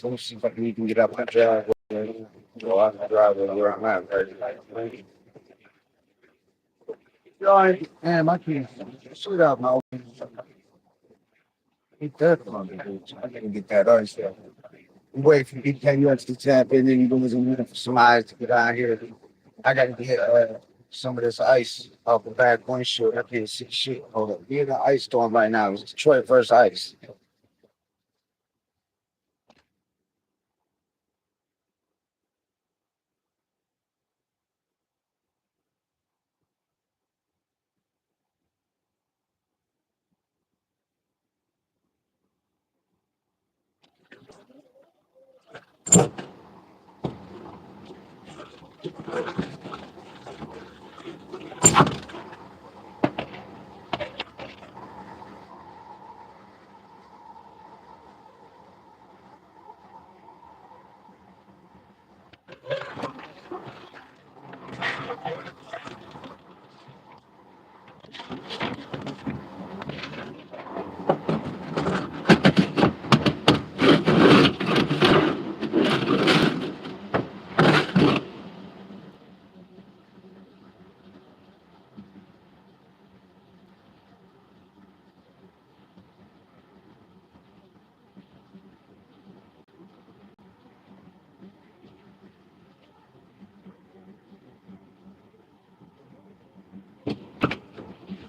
Let me see if I can even get up and drive. Go out and drive where I'm at right. Yo, man, my kids, shoot out my get that from me, dude. I gotta get that ice there. Wait for BKX to tap in, then you was a minute for some eyes to get out here. I gotta get some of this ice off the back windshield. I can't see shit. Hold up. We're in the ice storm right now. It's Detroit versus ice.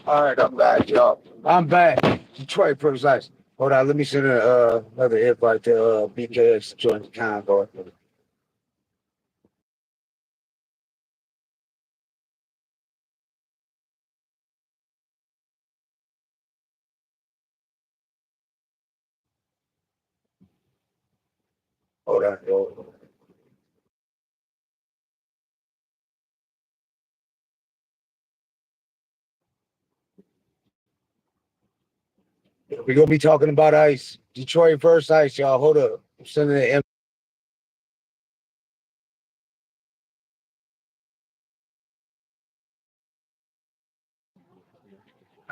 All right, I'm back, y'all. I'm back. Detroit versus ice. Hold on, let me send another invite to BKX to join the convo. Hold on, yo. We're gonna be talking about ice. Detroit versus ice, y'all. Hold up. I'm sending the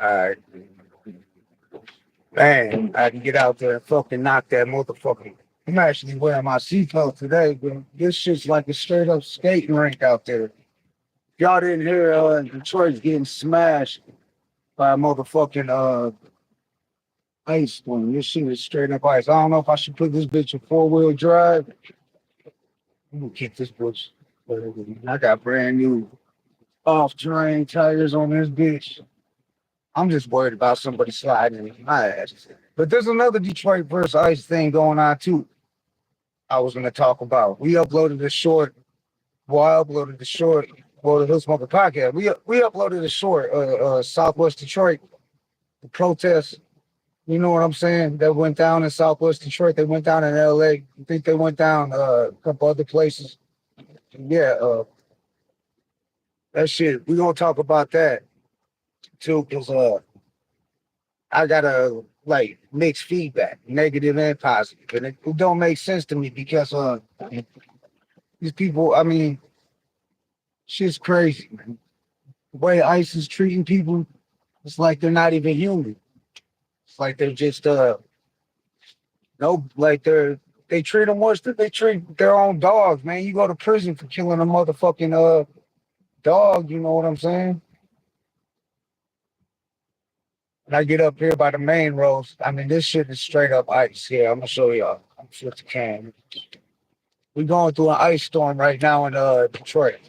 all right. Man, I can get out there and fucking knock that motherfucker. I'm actually wearing my seatbelt today, but this shit's like a straight up skating rink out there. Y'all didn't hear Detroit's getting smashed by a motherfucking ice storm. This shit is straight up ice. I don't know if I should put this bitch in four-wheel drive. I'm gonna keep this bitch. I got brand new off-terrain tires on this bitch. I'm just worried about somebody sliding in my ass. But there's another Detroit versus Ice thing going on too. I was gonna talk about. We uploaded a short. Well, I uploaded the short. Well, the Hill Smoker podcast. We uploaded a short. Southwest Detroit, the protest. You know what I'm saying? That went down in Southwest Detroit. They went down in L.A. I think they went down a couple other places. Yeah, that shit. We gonna talk about that too, cause I got a like mixed feedback, negative and positive, and it don't make sense to me because these people. I mean, shit's crazy, man. The way ICE is treating people, it's like they're not even human. It's like they're just no, like they treat them worse than they treat their own dogs, man. You go to prison for killing a motherfucking dog. You know what I'm saying? And I get up here by the main roads. I mean, this shit is straight up ice here. I'm gonna show y'all. I'm flip the can. We're going through an ice storm right now in Detroit.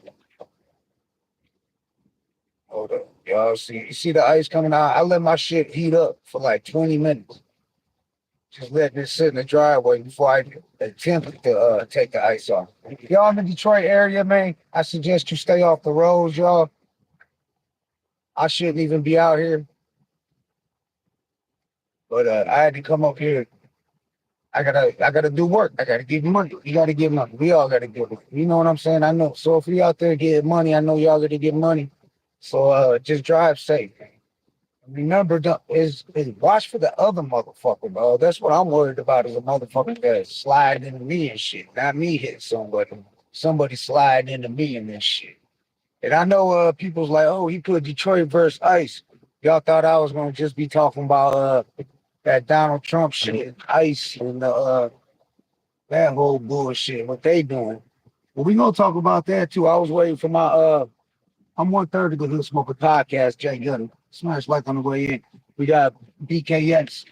Hold up. Y'all see you see the ice coming out? I let my shit heat up for like 20 minutes. Just letting it sit in the driveway before I attempt to take the ice off. If y'all in the Detroit area, man, I suggest you stay off the roads, y'all. I shouldn't even be out here. But I had to come up here. I gotta do work. I gotta give money. You gotta give money. We all gotta give it. You know what I'm saying? I know. So if we out there getting money, I know y'all gotta get money. So just drive safe. Remember, is watch for the other motherfucker, bro. That's what I'm worried about is a motherfucker that's sliding into me and shit. Not me hitting somebody. Somebody sliding into me and this shit. And I know people's like, oh, he put Detroit versus Ice. Y'all thought I was gonna just be talking about that Donald Trump shit, Ice, and That whole bullshit, what they doing. But we gonna talk about that too. I was waiting for my I'm 1:30 to go smoke a podcast, Jay Gutta. Smash like on the way in. We got BKX.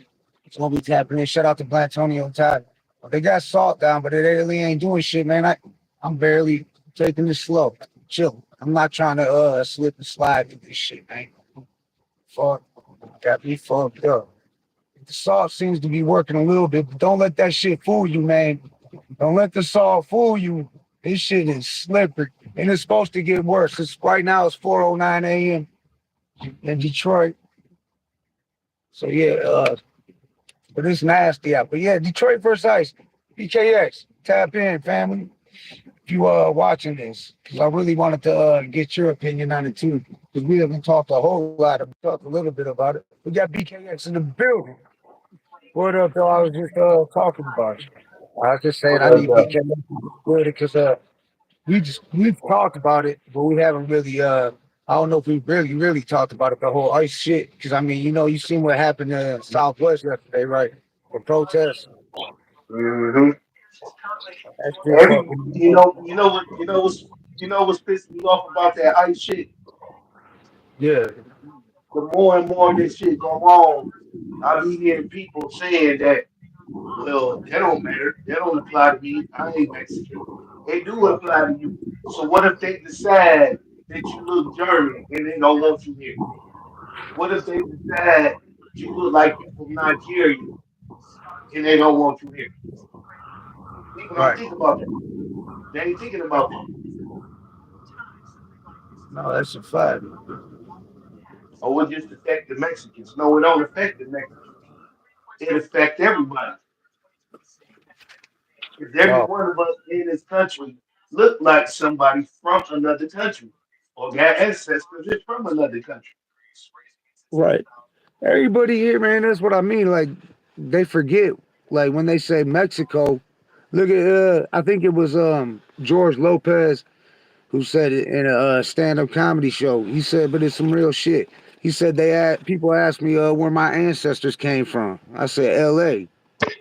It's gonna be tapping in. Shout out to Blantonio Todd. They got salt down, but it really ain't doing shit, man. I'm barely taking this slow. Chill. I'm not trying to slip and slide with this shit, man. Fuck. Got me fucked up. The salt seems to be working a little bit, but don't let that shit fool you, man. Don't let the salt fool you. This shit is slippery. And it's supposed to get worse. It's right now it's 4:09 a.m. in Detroit. So yeah, but it's nasty out. But yeah, Detroit versus Ice. BKX. Tap in, family. If you watching this. Because I really wanted to get your opinion on it too. Because we haven't talked a whole lot. We talked a little bit about it. We got BKX in the building. What up, though? I was just talking about you. I was just saying What I up, need though? BKX with it because we've talked about it, but we haven't really I don't know if we really talked about it, the whole ice shit. Because I mean, you seen what happened in Southwest yesterday, right? The protests. hmm That shit Every fucking what's pissing me off about that ice shit. yeah, The more and more this shit go on, I be hearing people saying that, well, that don't matter. That don't apply to me. I ain't Mexican. They do apply to you. So what if they decide that you look German and they don't want you here? What if they decide you look like you from Nigeria and they don't want you here? People don't right. think about that. They ain't thinking about that. No, that's a fact. Oh, it just affect the Mexicans. No, it don't affect the Mexicans. It affect everybody. Because every No, one of us in this country look like somebody from another country or got ancestors that's from another country. right. Everybody here, man. That's what I mean. Like they forget, like when they say Mexico. Look at I think it was George Lopez who said it in a stand-up comedy show. He said, but it's some real shit. He said people asked me where my ancestors came from. I said L.A.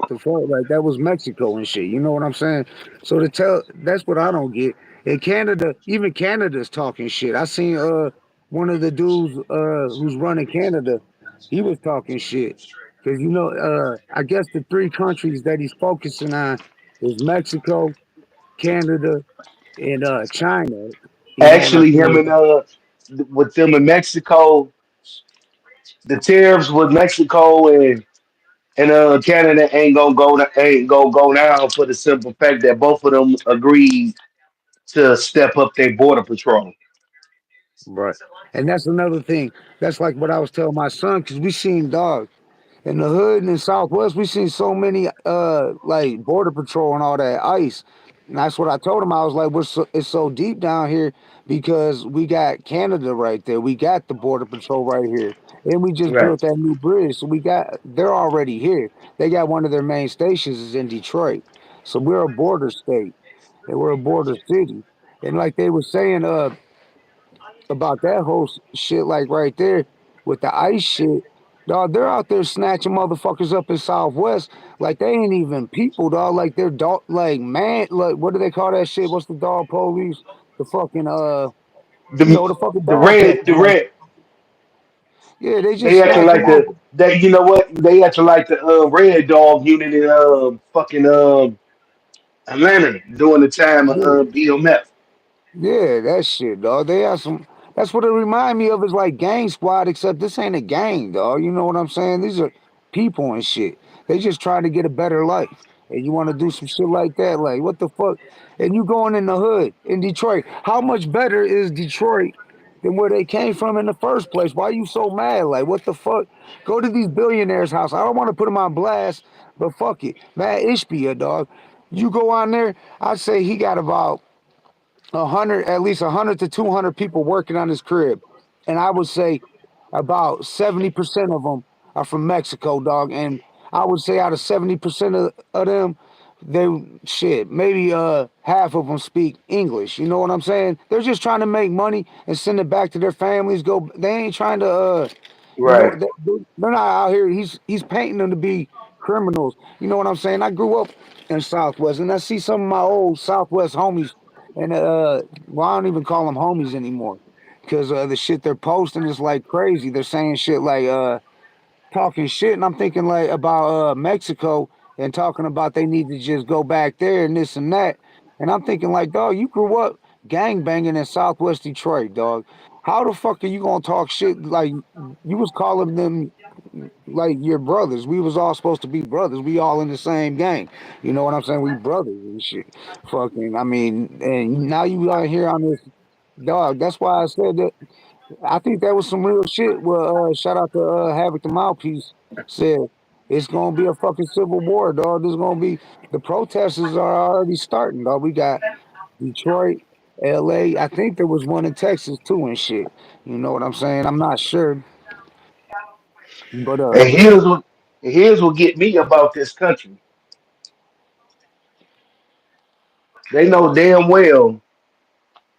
The fuck, like that was Mexico and shit. You know what I'm saying? So to tell that's what I don't get. In Canada, even Canada's talking shit. I seen one of the dudes who's running Canada. He was talking shit because I guess the three countries that he's focusing on is Mexico, Canada, and China. You know what I'm Actually, him and saying? with them in Mexico, the tariffs with Mexico and Canada ain't gonna go down for the simple fact that both of them agreed to step up their border patrol. Right. And that's another thing. That's like what I was telling my son because we seen dogs in the hood and in Southwest. We seen so many like border patrol and all that ice. And that's what I told him. I was like, it's so deep down here because we got Canada right there. We got the border patrol right here. And we just Right. built that new bridge. So they're already here. They got one of their main stations is in Detroit. So we're a border state and we're a border city. And like they were saying, about that whole shit, like right there with the ice shit, dog. They're out there snatching motherfuckers up in Southwest like they ain't even people, dog. Like they're dog, like man, like what do they call that shit? What's the dog police? The fucking The the fucking the dog red the catchers. Like red yeah, they just they acting snatch them like off. you know what they acting like the red dog unit in fucking Atlanta during the time of Yeah. BMF. Yeah, that shit, dog. They have some. That's what it remind me of. Is like Gang Squad, except this ain't a gang, dog. You know what I'm saying? These are people and shit. They just trying to get a better life, and you want to do some shit like that. Like what the fuck? And you going in the hood in Detroit? How much better is Detroit than where they came from in the first place? Why you so mad? Like what the fuck? Go to these billionaires' house. I don't want to put them on blast, but fuck it, Matt Ishbia, dog. You go on there. I'd say he got about 100, at least 100 to 200 people working on his crib, and I would say about 70% of them are from Mexico, dog. And I would say out of 70% of them, they shit maybe half of them speak English. You know what I'm saying? They're just trying to make money and send it back to their families. Go, they ain't trying to Right. they're not out here. He's painting them to be criminals. You know what I'm saying? I grew up. in Southwest, and I see some of my old Southwest homies, and well, I don't even call them homies anymore, because the shit they're posting is like crazy. They're saying shit like talking shit, and I'm thinking like about Mexico and talking about they need to just go back there and this and that, and I'm thinking like, dog, you grew up gang banging in Southwest Detroit, dog. How the fuck are you gonna talk shit like you was calling them like your brothers? We was all supposed to be brothers. We all in the same gang. You know what I'm saying? We brothers and shit. Fucking, I mean, and now you out here on this dog. That's why I said that. I think that was some real shit. Well, shout out to Havoc the Mouthpiece said it's gonna be a fucking civil war, dog. There's gonna be the protesters are already starting, dog. We got Detroit, LA. I think there was one in Texas too and shit. You know what I'm saying? I'm not sure, but And here's what get me about this country. They know damn well,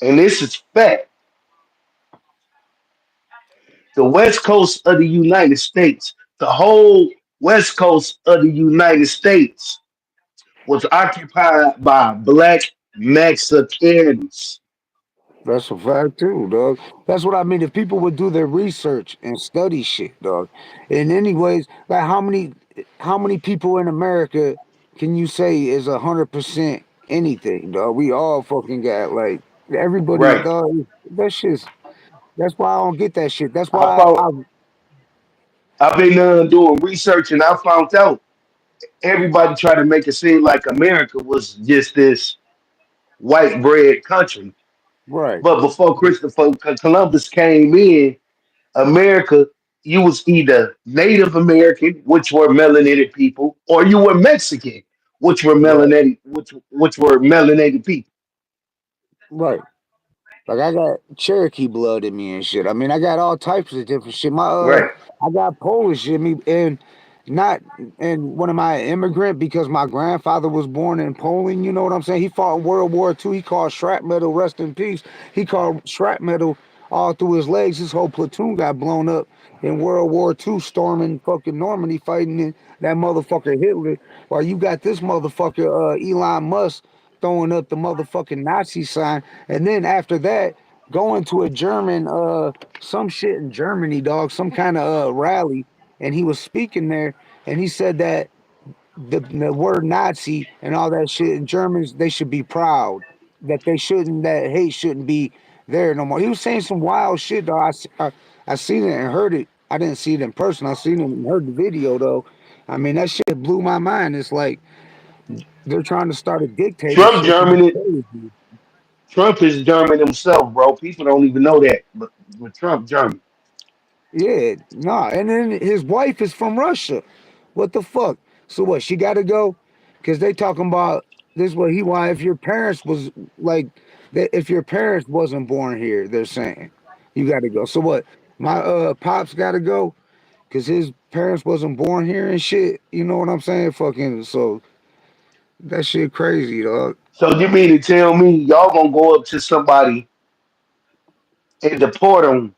and this is fact. The West Coast of the United States, the whole West Coast of the United States was occupied by black Mexicans. that's a fact too, dog. That's what I mean. If people would do their research and study shit, dog. And anyways, like how many people in America can you say is 100% anything, dog? We all fucking got like everybody, Right. dog. That shit's that's why I don't get that shit. That's I why found I've been doing research and I found out everybody tried to make it seem like America was just this white bread country. right, But before Christopher Columbus came in, America, you was either Native American, which were melanated people, or you were Mexican, right, which were melanated people. right. Like I got Cherokee blood in me and shit. I mean, I got all types of different shit. Right. I got Polish in me, and not and what am I, an immigrant because my grandfather was born in Poland. You know what I'm saying? He fought in World War II. He called shrapnel, rest in peace. He called shrapnel all through his legs. His whole platoon got blown up in World War II, storming fucking Normandy, fighting that motherfucker Hitler. While you got this motherfucker Elon Musk throwing up the motherfucking Nazi sign, and then after that, going to a German some shit in Germany, dog, some kind of rally, and he was speaking there, and he said that the word Nazi and all that shit in Germans, they should be proud that they shouldn't, that hate shouldn't be there no more. He was saying some wild shit, dog. I seen it and heard it. I didn't see it in person. I seen it and heard the video though. I mean, that shit blew my mind. It's like they're trying to start a Trump dictatorship. German Trump is German himself, bro. People don't even know that. But Trump German. Yeah, nah. And then his wife is from Russia. What the fuck? So what? She got to go because they talking about this. What he why if your parents was like that if your parents wasn't born here, they're saying you got to go. So what? My pops got to go because his parents wasn't born here and shit. You know what I'm saying? Fucking so that shit crazy, dog. So you mean to tell me y'all gonna go up to somebody and deport them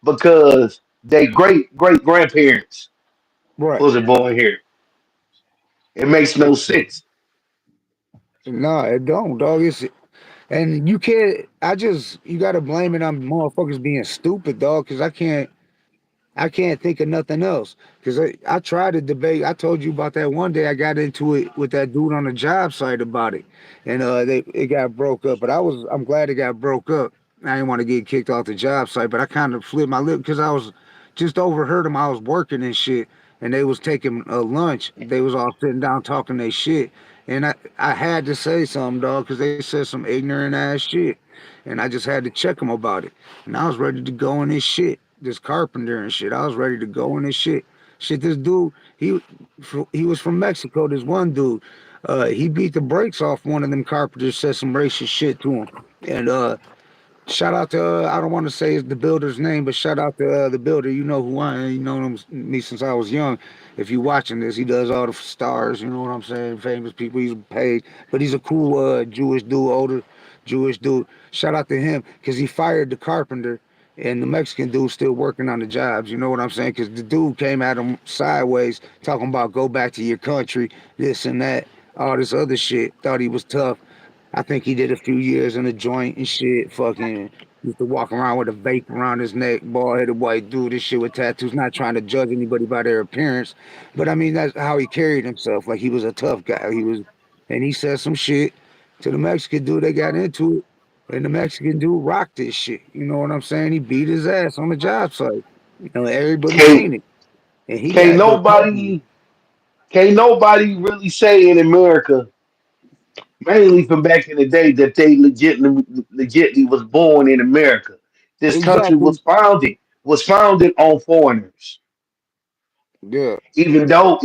because they great grandparents Right. wasn't born here? It makes no sense. Nah, it don't, dog. It's and you can't. I just you got to blame it on motherfuckers being stupid, dog. Because I can't think of nothing else. Because I tried to debate. I told you about that one day. I got into it with that dude on the job site about it, and it got broke up. But I'm glad it got broke up. I didn't want to get kicked off the job site, but I kind of flipped my lip because I was just overheard them. I was working and shit, and they was taking a lunch. They was all sitting down talking their shit, and I had to say something, dog, because they said some ignorant ass shit, and I just had to check them about it. And I was ready to go in this shit, this carpenter and shit. I was ready to go in this shit. Shit, this dude, he was from Mexico. This one dude, he beat the brakes off one of them carpenters, said some racist shit to him, and shout out to I don't want to say the builder's name, but shout out to the builder. You know who I am. You know me since I was young. If you watching this, he does all the stars. You know what I'm saying? Famous people. He's paid, but he's a cool Jewish dude, older Jewish dude. Shout out to him because he fired the carpenter. And the Mexican dude still working on the jobs, you know what I'm saying? Because the dude came at him sideways, talking about go back to your country, this and that. all this other shit. Thought he was tough. I think he did a few years in the joint and shit. Fucking used to walk around with a vape around his neck, bald headed white dude, this shit with tattoos. Not trying to judge anybody by their appearance, but I mean that's how he carried himself. Like he was a tough guy. He was, and he said some shit to the Mexican dude. They got into it, and the Mexican dude rocked this shit. You know what I'm saying? He beat his ass on the job site. You know, everybody Can't seen it, and he can't got the recovery. nobody can't nobody really say in America, mainly from back in the day, that they legitimately was born in America. This country Exactly. was founded on foreigners. Yeah. Even though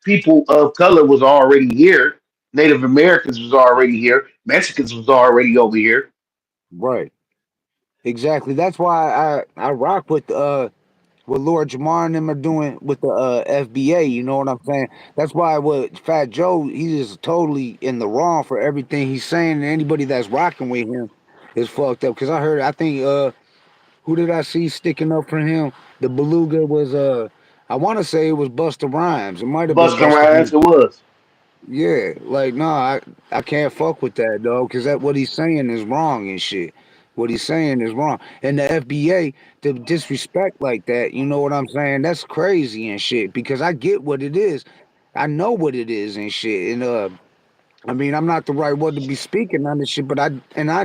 people of color was already here, Native Americans was already here, Mexicans was already over here. Right. Exactly. That's why I rock with what Lord Jamar and them are doing with the FBA. You know what I'm saying? That's why what Fat Joe, he is totally in the wrong for everything he's saying. And anybody that's rocking with him is fucked up. Because I think who did I see sticking up for him? The beluga was I want to say it was Busta Rhymes. It might have been Busta Busta Rhymes, Rhymes. it was. Yeah, like I can't fuck with that though, because that what he's saying is wrong and shit. What he's saying is wrong, and the FBA to disrespect like that, you know what I'm saying? That's crazy and shit. Because I get what it is, I know what it is and shit, and I mean, I'm not the right one to be speaking on this shit, but I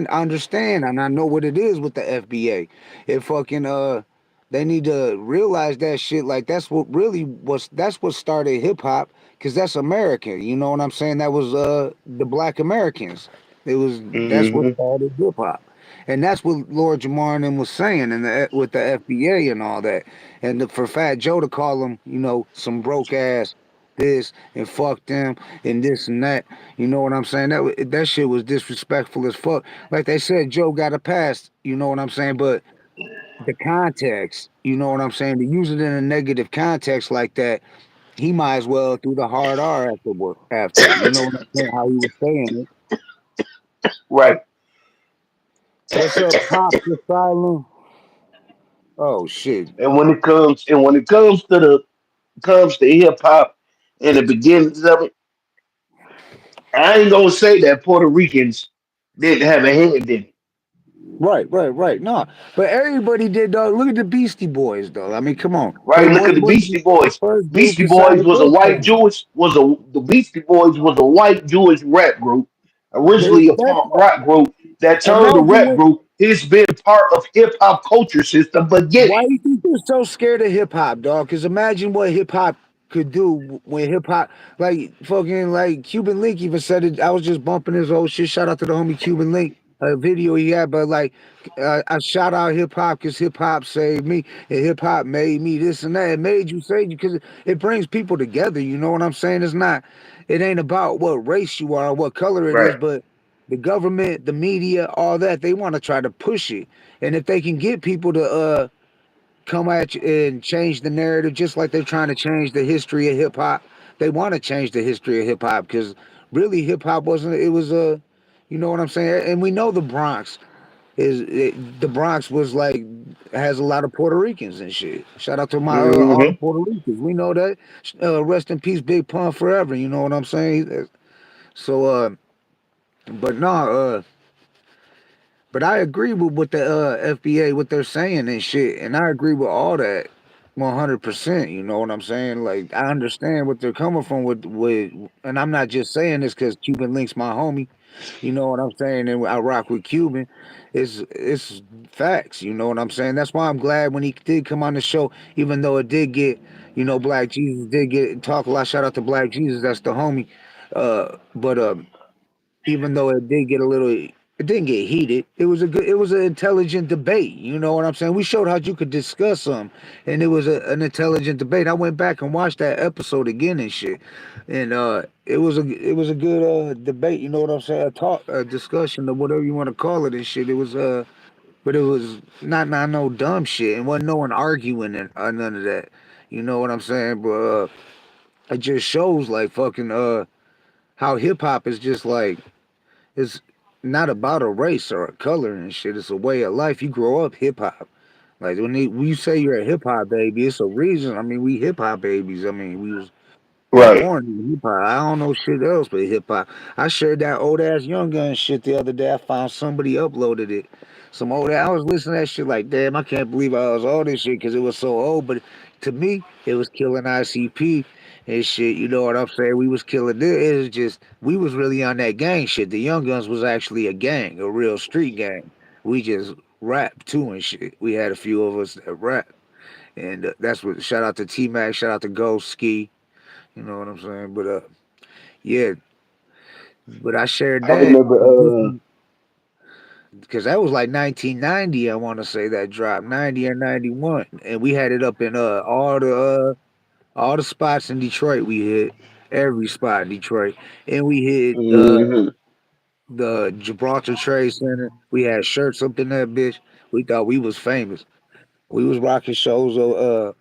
understand and I know what it is with the FBA. It fucking they need to realize that shit. Like that's what started hip hop, because that's America. You know what I'm saying? That was the Black Americans. That's what Hmm. started hip hop. And that's what Lord Jamar and them was saying, and with the FBA and all that, and for Fat Joe to call them, you know, some broke ass this and fuck them and this and that. You know what I'm saying? That shit was disrespectful as fuck. Like they said, Joe got a pass. You know what I'm saying? But the context, you know what I'm saying? To use it in a negative context like that, he might as well threw the hard R after work. After, you know what I'm saying? How he was saying it. Right. What's up, Pop Asylum? Oh shit! And when it comes to hip hop and the beginnings of it, I ain't gonna say that Puerto Ricans didn't have a hand in it. Right. No, but everybody did though. Look at the Beastie Boys though. I mean, come on. They Right? Look at the was Beastie the Boys. first group Beastie to sign Boys the was a Def white Jam. Jewish was a the Beastie Boys was a white Jewish rap group, originally a That's punk rock group that turned to imagine rap what. group. It's been part of hip hop culture since the Why beginning. do you think they're so scared of hip hop, dog? Because imagine what hip hop could do when hip hop, like fucking, like Cuban Link even said it. I was just bumping his old shit. Shout out to the homie Cuban Link, a video he had. But like, I shout out hip hop because hip hop saved me, and hip hop made me this and that. It made you say because it brings people together. You know what I'm saying? It ain't about what race you are, or what color it is, Right. but the government, the media, all that, they want to try to push it. And if they can get people to come at you and change the narrative, just like they're trying to change the history of hip hop. They want to change the history of hip hop because really hip hop wasn't. It was a, you know what I'm saying. And we know the Bronx the Bronx was like has a lot of Puerto Ricans and shit. Shout out to my all the Hmm. Puerto Ricans. We know that. Rest in peace, Big Pun forever. You know what I'm saying. So but no, but I agree with what the FBA what they're saying and shit, and I agree with all that 100%. You know what I'm saying? Like I understand what they're coming from and I'm not just saying this because Cuban Link's my homie. You know what I'm saying? And I rock with Cuban. It's facts. You know what I'm saying? That's why I'm glad when he did come on the show, even though it did get, you know, Black Jesus did get talk a lot. Shout out to Black Jesus. That's the homie. But even though it did get a little it didn't get heated. It was an intelligent debate. You know what I'm saying? We showed how you could discuss some, and it was an intelligent debate. I went back and watched that episode again and shit, and it was a good debate. You know what I'm saying? A discussion or whatever you want to call it and shit. It was but it was not no dumb shit, and wasn't no one arguing and none of that. You know what I'm saying? But it just shows like fucking how hip hop is just like it's not about a race or a color and shit. It's a way of life. You grow up hip hop. When you say you're a hip hop baby, it's a reason. I mean, we hip hop babies. I mean, we was I'm Right. born in hip hop. I don't know shit else but hip hop. I shared that old ass Young Gun shit the other day. I found somebody uploaded it. Some old. I was listening to that shit like, damn, I can't believe I was all this shit because it was so old. But to me, it was killing ICP and shit. You know what I'm saying? We was killing this. It was just we was really on that gang shit. The Young Guns was actually a gang, a real street gang. We just rap too and shit. We had a few of us that rap, and that's what. Shout out to T Mac. Shout out to Ghost Ski. You know what I'm saying? But yeah, but I shared I that remember. because that was like 1990. I want to say that dropped 90 or 91, and we had it up in all the spots in Detroit. We hit every spot in Detroit, and we hit Hmm. the Gibraltar Trade Center. We had shirts up in that bitch. We thought we was famous. We was rocking shows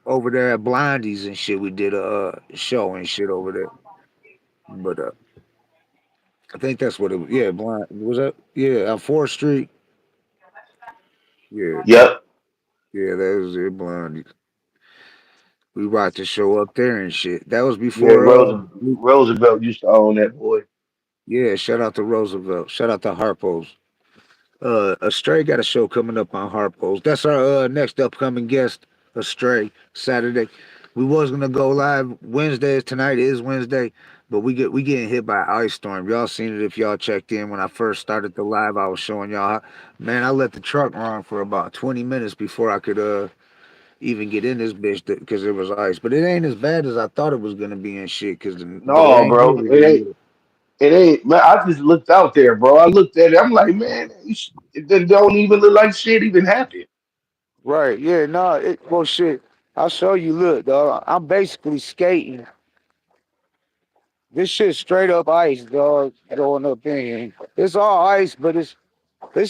over there at Blondie's and shit. We did a show and shit over there. But I think that's what it was. Yeah, blind was that? Yeah, on Fourth Street. Yeah, Yep. yeah, that was it. Blind. We rocked the show up there and shit. That was Yeah. before. Roosevelt used to own that boy. Yeah, shout out to Roosevelt. Shout out to Harpo's. Astray got a show coming up on Harpo's. That's our next upcoming guest. Astray Saturday. We was gonna go live Wednesdays. Tonight is Wednesday, but we getting hit by ice storm. Y'all seen it if y'all checked in when I first started the live. I was showing y'all. Man, I let the truck run for about 20 minutes before I could even get in this bitch because it was ice. But it ain't as bad as I thought it was gonna be and shit. Because the No, rain bro. hit It ain't. it. It ain't. Man, I just looked out there, bro. I looked at it. I'm like, man, it don't even look like shit even happened. Right? Yeah. No. Well, shit. I'll show you. Look, dog. I'm basically skating. This shit straight up ice, dog. Going up in here. It's all ice, but it's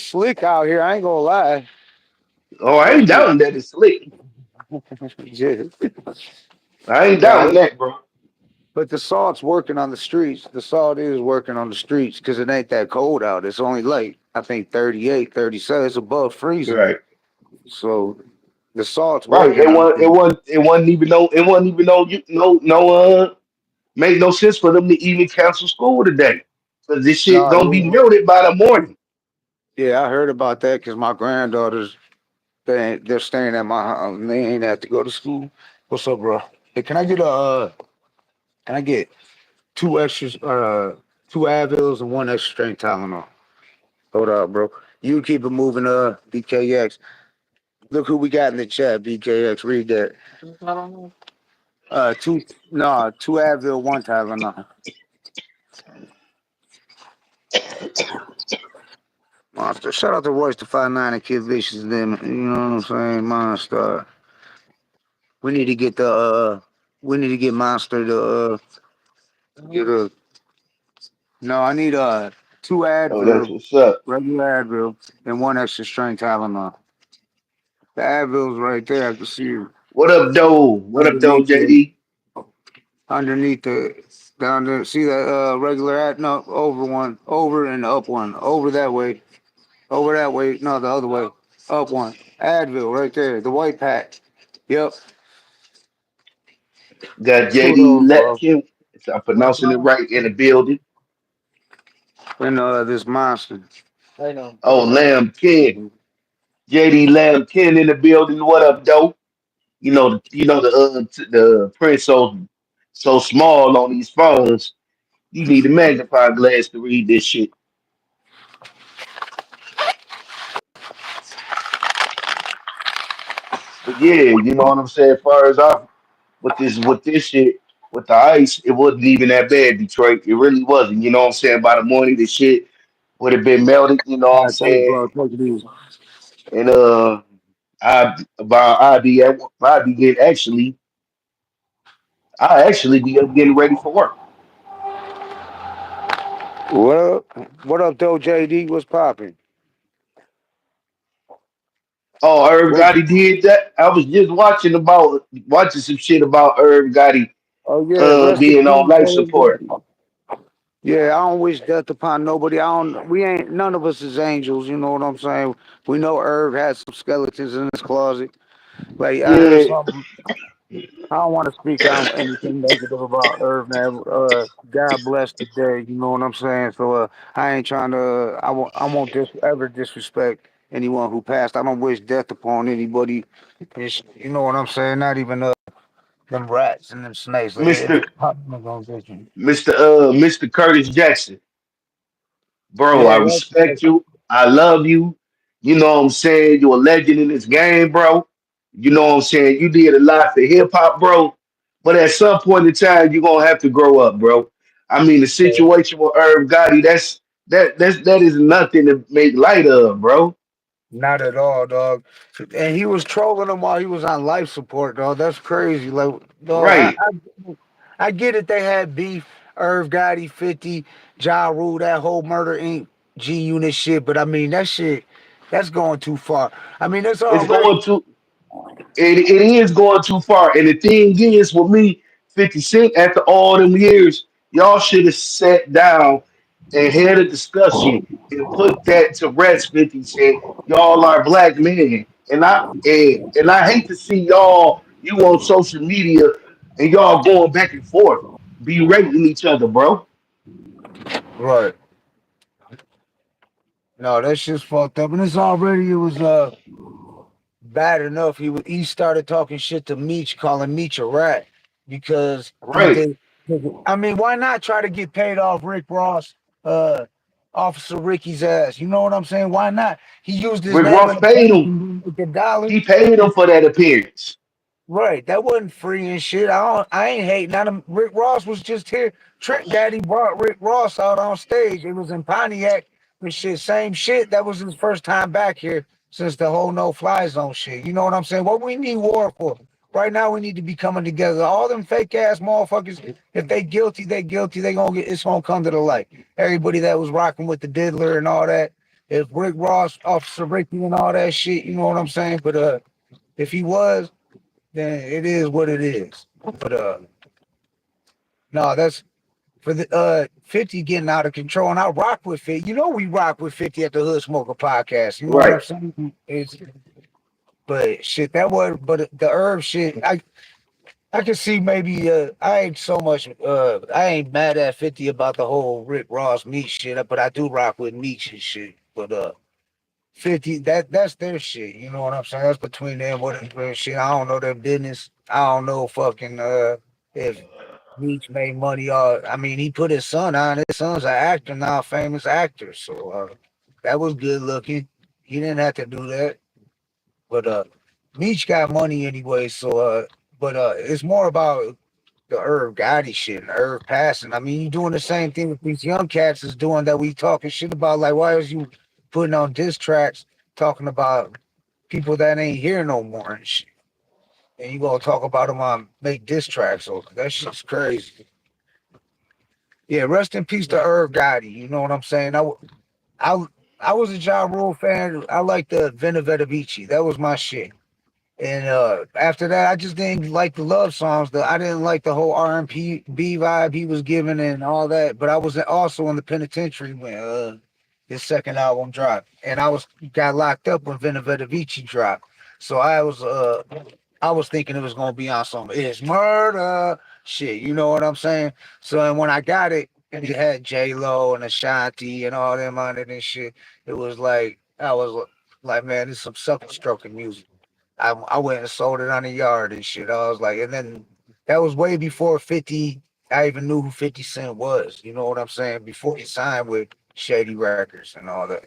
slick out here. I ain't gonna lie. Oh, I ain't Shit. doubting that it's slick. Yeah. I ain't Yeah, doubting that, bro. but the salt's working on the streets. The salt is working on the streets because it ain't that cold out. It's only like, I think 38, 37. It's above freezing. Right. So the salt's Right. working It on wasn't. It things. wasn't. It wasn't even no. It wasn't even no. Made no sense for them to even cancel school today, because this shit No, gonna be yeah. melted by the morning. Yeah, I heard about that because my granddaughters, they're staying at my house and they ain't have to go to school. What's up, bro? Hey, can I get two extras, two Advils and one extra strength Tylenol? Hold up, bro. You keep it moving, BKX. Look who we got in the chat, BKX. Read that. Two, no, two Advil, one Tylenol. Monster. Shout out to Royce the 5'9" and Kid Vicious and them. You know what I'm saying? Monster. We need to get we need to get Monster to get a. No, I need two Oh, that's Advil, what's up. regular Advil, and one extra strength Tylenol. The Advil's right there. I can see you What up, though? What up, though, underneath the JD? underneath the down there. See that regular ad? No, over one, over and up one, over that way, over that way. No, the other way, up one. Advil right there, the white pack. Yep, Got two of JD those, bro. Letkin, if I'm pronouncing it right, in the building. And this monster. Oh, Lamb Ken. JD Lamb Ken in the building. What up, though? The print so small on these phones. You need a magnifying glass to read this shit. But yeah, you know what I'm saying. As far as I with this shit with the ice, it wasn't even that bad, Detroit. It really wasn't. You know what I'm saying. By the morning, the shit would have been melted. You know what All I'm right, thanks, bro. saying. Take it easy. And I'd be getting I actually be up getting ready for work. What up? What up, though, JD? What's popping? Oh, Irv What? Gotti did that. I was just watching some shit about Irv Gotti Oh yeah, rest in being on peace, life support. Dave. Yeah, I don't wish death upon nobody. I don't. We ain't. None of us is angels. You know what I'm saying? We know Irv had some skeletons in his closet. Like I heard Yeah, something. I don't want to speak on anything negative about Irv, man. God bless the day. You know what I'm saying? So, I ain't trying to. I won't ever disrespect anyone who passed. I don't wish death upon anybody. You know what I'm saying? Not even them rats and them snakes. If Mister it's I'm gonna get you. Mister Curtis Jackson, bro. I Yeah, respect that's you. I love you. You know what I'm saying? You're a legend in this game, bro. You know what I'm saying? You did a lot for hip hop, bro. But at some point in time, you're gonna have to grow up, bro. I mean, the situation with Irv Gotti, that is nothing to make light of, bro. not at all, dog. And he was trolling him while he was on life support, dog. That's crazy. Like, dog, Right. I get it. They had beef. Irv Gotti, 50, Ja Rule, that whole Murder Inc. G Unit shit. But I mean, that shit, that's going too far. I mean, that's It's already going to it is going too far. And the thing is, with me, 50 Cent, after all them years, y'all should have sat down and had a discussion and put that to rest, 50 Cent. Y'all are black men. And I hate to see you on social media and y'all going back and forth, berating each other, bro. right. No, that shit's fucked up. And it's already, it was bad enough. He started talking shit to Meech, calling Meech a rat because he Right. did. I mean, why not try to get paid off Rick Ross, uh, Officer Ricky's ass? You know what I'm saying? Why not? He used his Rick name Ross in a paid place him. with the dollar. He paid him for that appearance. Right, that wasn't free and shit. I ain't hating. Not Rick Ross was just here. Trick Daddy brought Rick Ross out on stage. It was in Pontiac and shit. Same shit. That was his first time back here since the whole no fly zone shit. You know what I'm saying? What we need war for? Right now, we need to be coming together. All them fake ass motherfuckers. If they guilty, they guilty. They gonna get. It's gonna come to the light. Everybody that was rocking with the diddler and all that. If Rick Ross, Officer Ricky, and all that shit. You know what I'm saying? But if he was, then it is what it is. But no, that's for the 50 getting out of control. And I rock with 50. You know we rock with 50 at the Hood Smoker podcast. You know what Right. I'm saying? It's but shit, that was but the herb shit, I can see maybe I ain't so much I ain't mad at 50 about the whole Rick Ross meat shit, but I do rock with Meech and shit. But 50, that's their shit. You know what I'm saying? That's between them what their shit. I don't know their business. I don't know fucking if Meech made money or I mean he put his son on. His son's an actor now, a famous actor. So that was good looking. He didn't have to do that. But Meech got money anyway, so but it's more about the Irv Gotti shit and Irv passing. I mean, you doing the same thing with these young cats is doing that we talking shit about. Like, why is you putting on diss tracks talking about people that ain't here no more and shit? And you gonna talk about them on make diss tracks? So that shit's crazy. Yeah, rest in peace to Irv Gotti. You know what I'm saying? I, I was a Ja Rule fan. I liked the Veneveta Vici. That was my shit. And after that, I just didn't like the love songs. I didn't like the whole R&B vibe he was giving and all that. But I was also in the penitentiary when his second album dropped, and I was got locked up when Veneveta Vici dropped. So I was thinking it was gonna be on some "It's Murder" shit. You know what I'm saying? So and when I got it, and you had J Lo and Ashanti and all them on it and shit, it was like I was like, man, this is some sucker stroking music. I went and sold it on the yard and shit. I was like, and then that was way before 50. I even knew who 50 Cent was. You know what I'm saying? Before he signed with Shady Records and all that.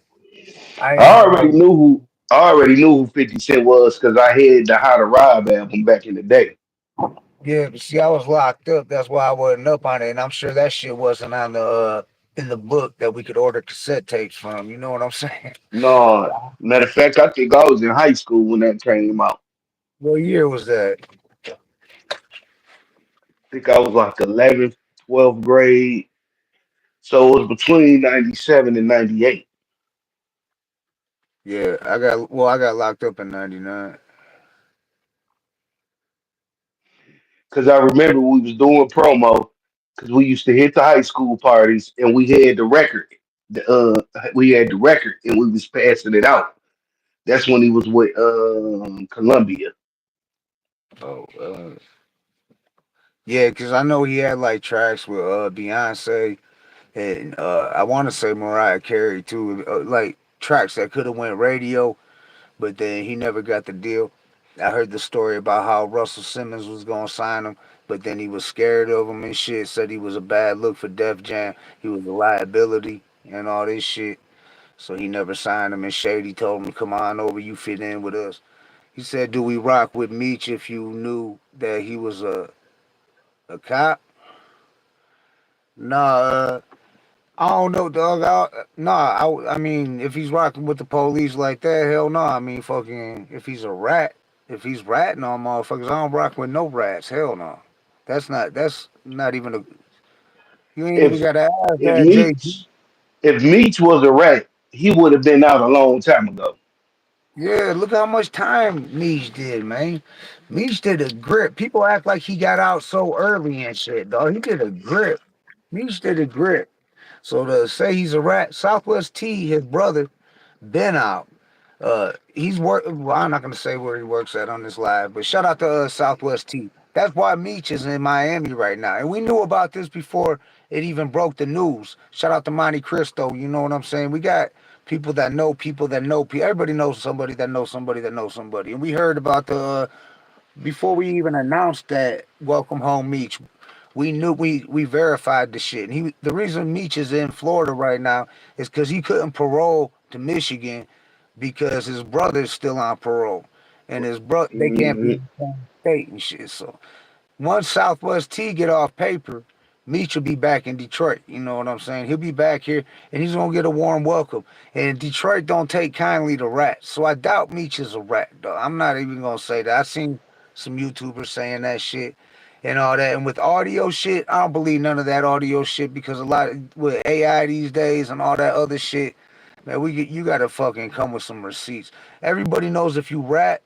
I I didn't even already know. knew who I already knew who 50 Cent was because I had the How to Rob album back in the day. Yeah, but see, I was locked up. That's why I wasn't up on it. And I'm sure that shit wasn't on the in the book that we could order cassette tapes from. You know what I'm saying? No, matter of fact, I think I was in high school when that came out. What year was that? I think I was like 11th, 12th grade. So it was between 97 and 98. Yeah, I got locked up in '99. Because I remember we was doing promo because we used to hit the high school parties and we had the record. We had the record and we was passing it out. That's when he was with Columbia. Oh, Yeah, because I know he had like tracks with Beyonce and I want to say Mariah Carey too, like tracks that could have went radio, but then he never got the deal. I heard the story about how Russell Simmons was gonna sign him, but then he was scared of him and shit. Said he was a bad look for Def Jam. He was a liability and all this shit. So he never signed him. And Shady told him, "Come on over, you fit in with us." He said, "Do we rock with Meech if you knew that he was a cop?" Nah, I don't know, dog. I mean, if he's rocking with the police like that, hell no. I mean, fucking, if he's a rat, if he's ratting on motherfuckers, I don't rock with no rats. Hell no. That's not even a. You ain't even If got to ask if that, Jay. Meech was a rat, he would have been out a long time ago. Yeah, look how much time Meech did, man. Meech did a grip. People act like he got out so early and shit, dog. He did a grip. Meech did a grip. So to say he's a rat, Southwest T, his brother, been out. He's work. Well, I'm not gonna say where he works at on this live, but shout out to Southwest T. That's why Meech is in Miami right now, and we knew about this before it even broke the news. Shout out to Monte Cristo. You know what I'm saying? We got people that know people that know people. Everybody knows somebody that knows somebody that knows somebody, and we heard about the before we even announced that Welcome Home Meech. We knew we verified the shit. And the reason Meech is in Florida right now is because he couldn't parole to Michigan because his brother's still on parole, and his brother they can't be Hmm. in the same state and shit. So once Southwest T get off paper, Meech will be back in Detroit. You know what I'm saying? He'll be back here, and he's gonna get a warm welcome. And Detroit don't take kindly to rats, so I doubt Meech is a rat. Though I'm not even gonna say that. I seen some YouTubers saying that shit and all that. And with audio shit, I don't believe none of that audio shit because a lot with AI these days and all that other shit, man, you gotta fucking come with some receipts. Everybody knows if you rat,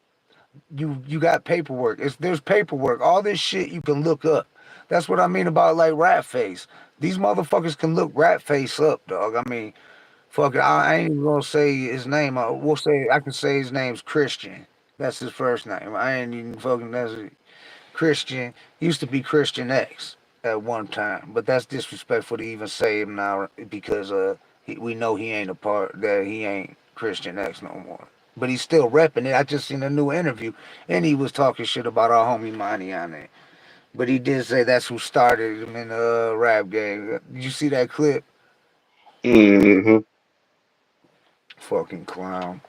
you got paperwork. There's paperwork. All this shit you can look up. That's what I mean about like rat face. These motherfuckers can look rat face up, dog. I mean, fuck it. I ain't even gonna say his name. We'll say I can say his name's Christian. That's his first name. I ain't even fucking. That's Christian. Used to be Christian X at one time, but that's disrespectful to even say him now because we know he ain't a part that he ain't Christian X no more. But he's still repping it. I just seen a new interview and he was talking shit about our homie Money on it. But he did say that's who started him in the rap game. Did you see that clip? Hmm. Fucking clown.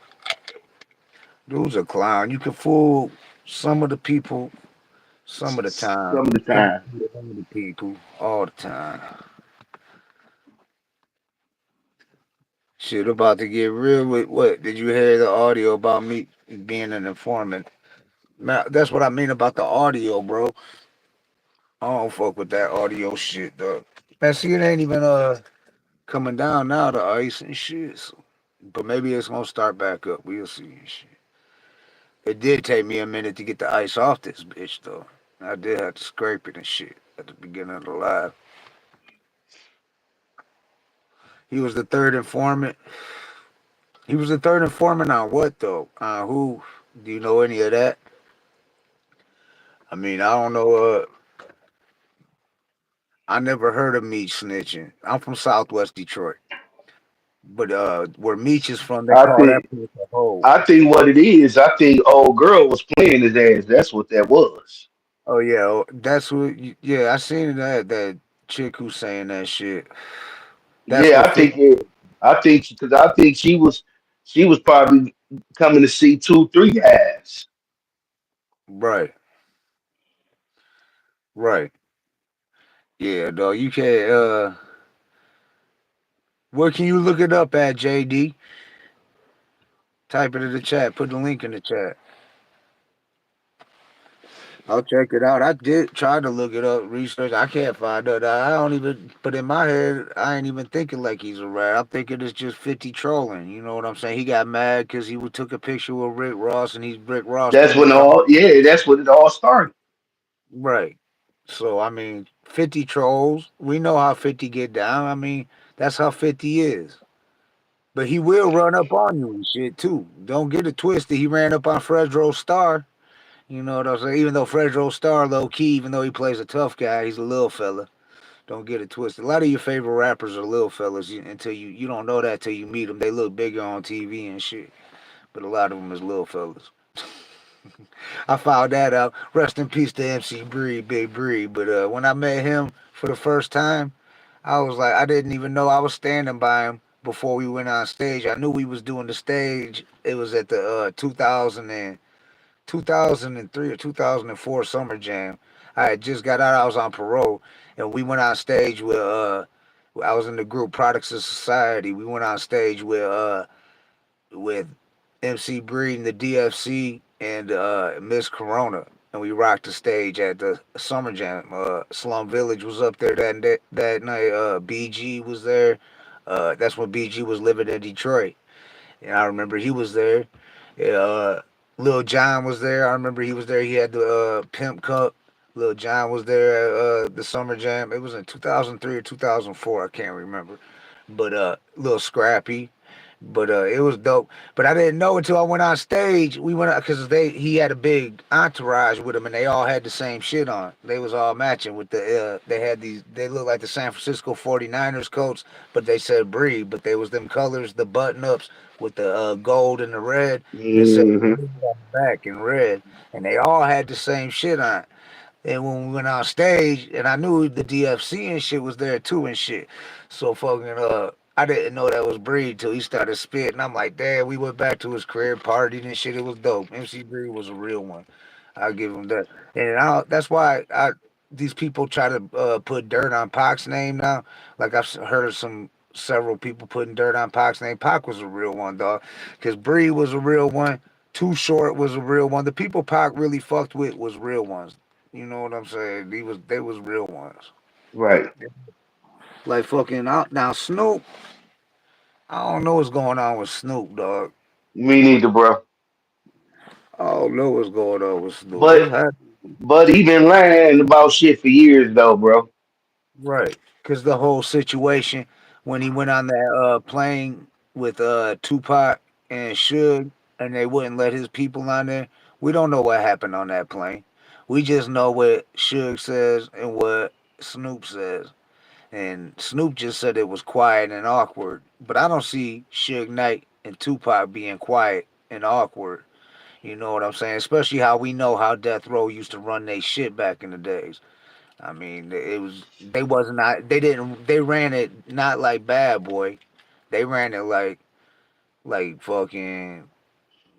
Dude's a clown. You can fool some of the people some of the time. Some of the Can't time. fool some of the people all the time. Shit about to get real with what? Did you hear the audio about me being an informant? Man, that's what I mean about the audio, bro. I don't fuck with that audio shit, though. Man, see, it ain't even coming down now, the ice and shit. So, but maybe it's gonna start back up. We'll see and shit. It did take me a minute to get the ice off this bitch, though. I did have to scrape it and shit at the beginning of the live. He was the third informant. He was the third informant on what though? Who? Do you know any of that? I mean, I don't know. I never heard of Meech snitching. I'm from Southwest Detroit, but where Meech is from, they I call that think place a hole. I think what it is, I think old girl was playing his ass. That's what that was. Oh yeah, that's what. Yeah, I seen that chick who's saying that shit. That's Yeah, what fit. I think because I think she was probably coming to see 2, 3 guys. Right, right. Yeah, dog. You can't. Where can you look it up at, JD? Type it in the chat. Put the link in the chat. I'll check it out. I did try to look it up, research. I can't find it. I don't even. But in my head, I ain't even thinking like he's a rat. I'm thinking it's just 50 trolling. You know what I'm saying? He got mad because took a picture with Rick Ross, and he's Rick Ross That's couldn't when get a all yeah, that's when it all started. right. So I mean, 50 trolls. We know how 50 get down. I mean, that's how 50 is. But he will run up on you and shit too. Don't get it twisted. He ran up on Fredro Starr. You know what I'm saying? Even though Fredro Starr, low key, even though he plays a tough guy, he's a little fella. Don't get it twisted. A lot of your favorite rappers are little fellas until you don't know that till you meet them. They look bigger on TV and shit, but a lot of them is little fellas. I found that out. Rest in peace to MC Bree, Big Bree. But when I met him for the first time, I was like, I didn't even know I was standing by him before we went on stage. I knew we was doing the stage. It was at the 2003 or 2004 Summer Jam. I had just got out. I was on parole, and we went on stage with. I was in the group Products of Society. We went on stage with MC Breed and the DFC and Miss Corona, and we rocked the stage at the Summer Jam. Slum Village was up there that night. BG was there. That's when BG was living in Detroit, and I remember he was there. Yeah, Lil John was there. I remember he was there. He had the Pimp Cup. Lil John was there at the Summer Jam. It was in 2003 or 2004. I can't remember. But Lil Scrappy. But it was dope. But I didn't know until I went on stage. We went out because he had a big entourage with him, and they all had the same shit on. They was all matching with the. They had these. They looked like the San Francisco 49ers coats, but they said Breed. But they was them colors, the button ups with the gold and the red, and it said Hmm. Breed on the back in red, and they all had the same shit on. And when we went on stage, and I knew the DFC and shit was there too and shit. So fucking I didn't know that was Breed till he started spitting. I'm like, damn, we went back to his crib, partied and shit. It was dope. MC Breed was a real one. I'll give him that. And that's why I these people try to put dirt on Pac's name now. Like heard of several people putting dirt on Pac's name. Pac was a real one, dog. Because Breed was a real one. Too Short was a real one. The people Pac really fucked with was real ones. You know what I'm saying? They was real ones. Right. Like fucking now Snoop. I don't know what's going on with Snoop, dog. Me neither, bro. I don't know what's going on with Snoop. But What's happening? he been lying about shit for years though, bro. Right. Because the whole situation when he went on that plane with Tupac and Suge and they wouldn't let his people on there. We don't know what happened on that plane. We just know what Suge says and what Snoop says. And Snoop just said it was quiet and awkward. But I don't see Suge Knight and Tupac being quiet and awkward. You know what I'm saying? Especially how we know how Death Row used to run their shit back in the days. I mean, it was they wasn't not they didn't they ran it not like Bad Boy. They ran it like fucking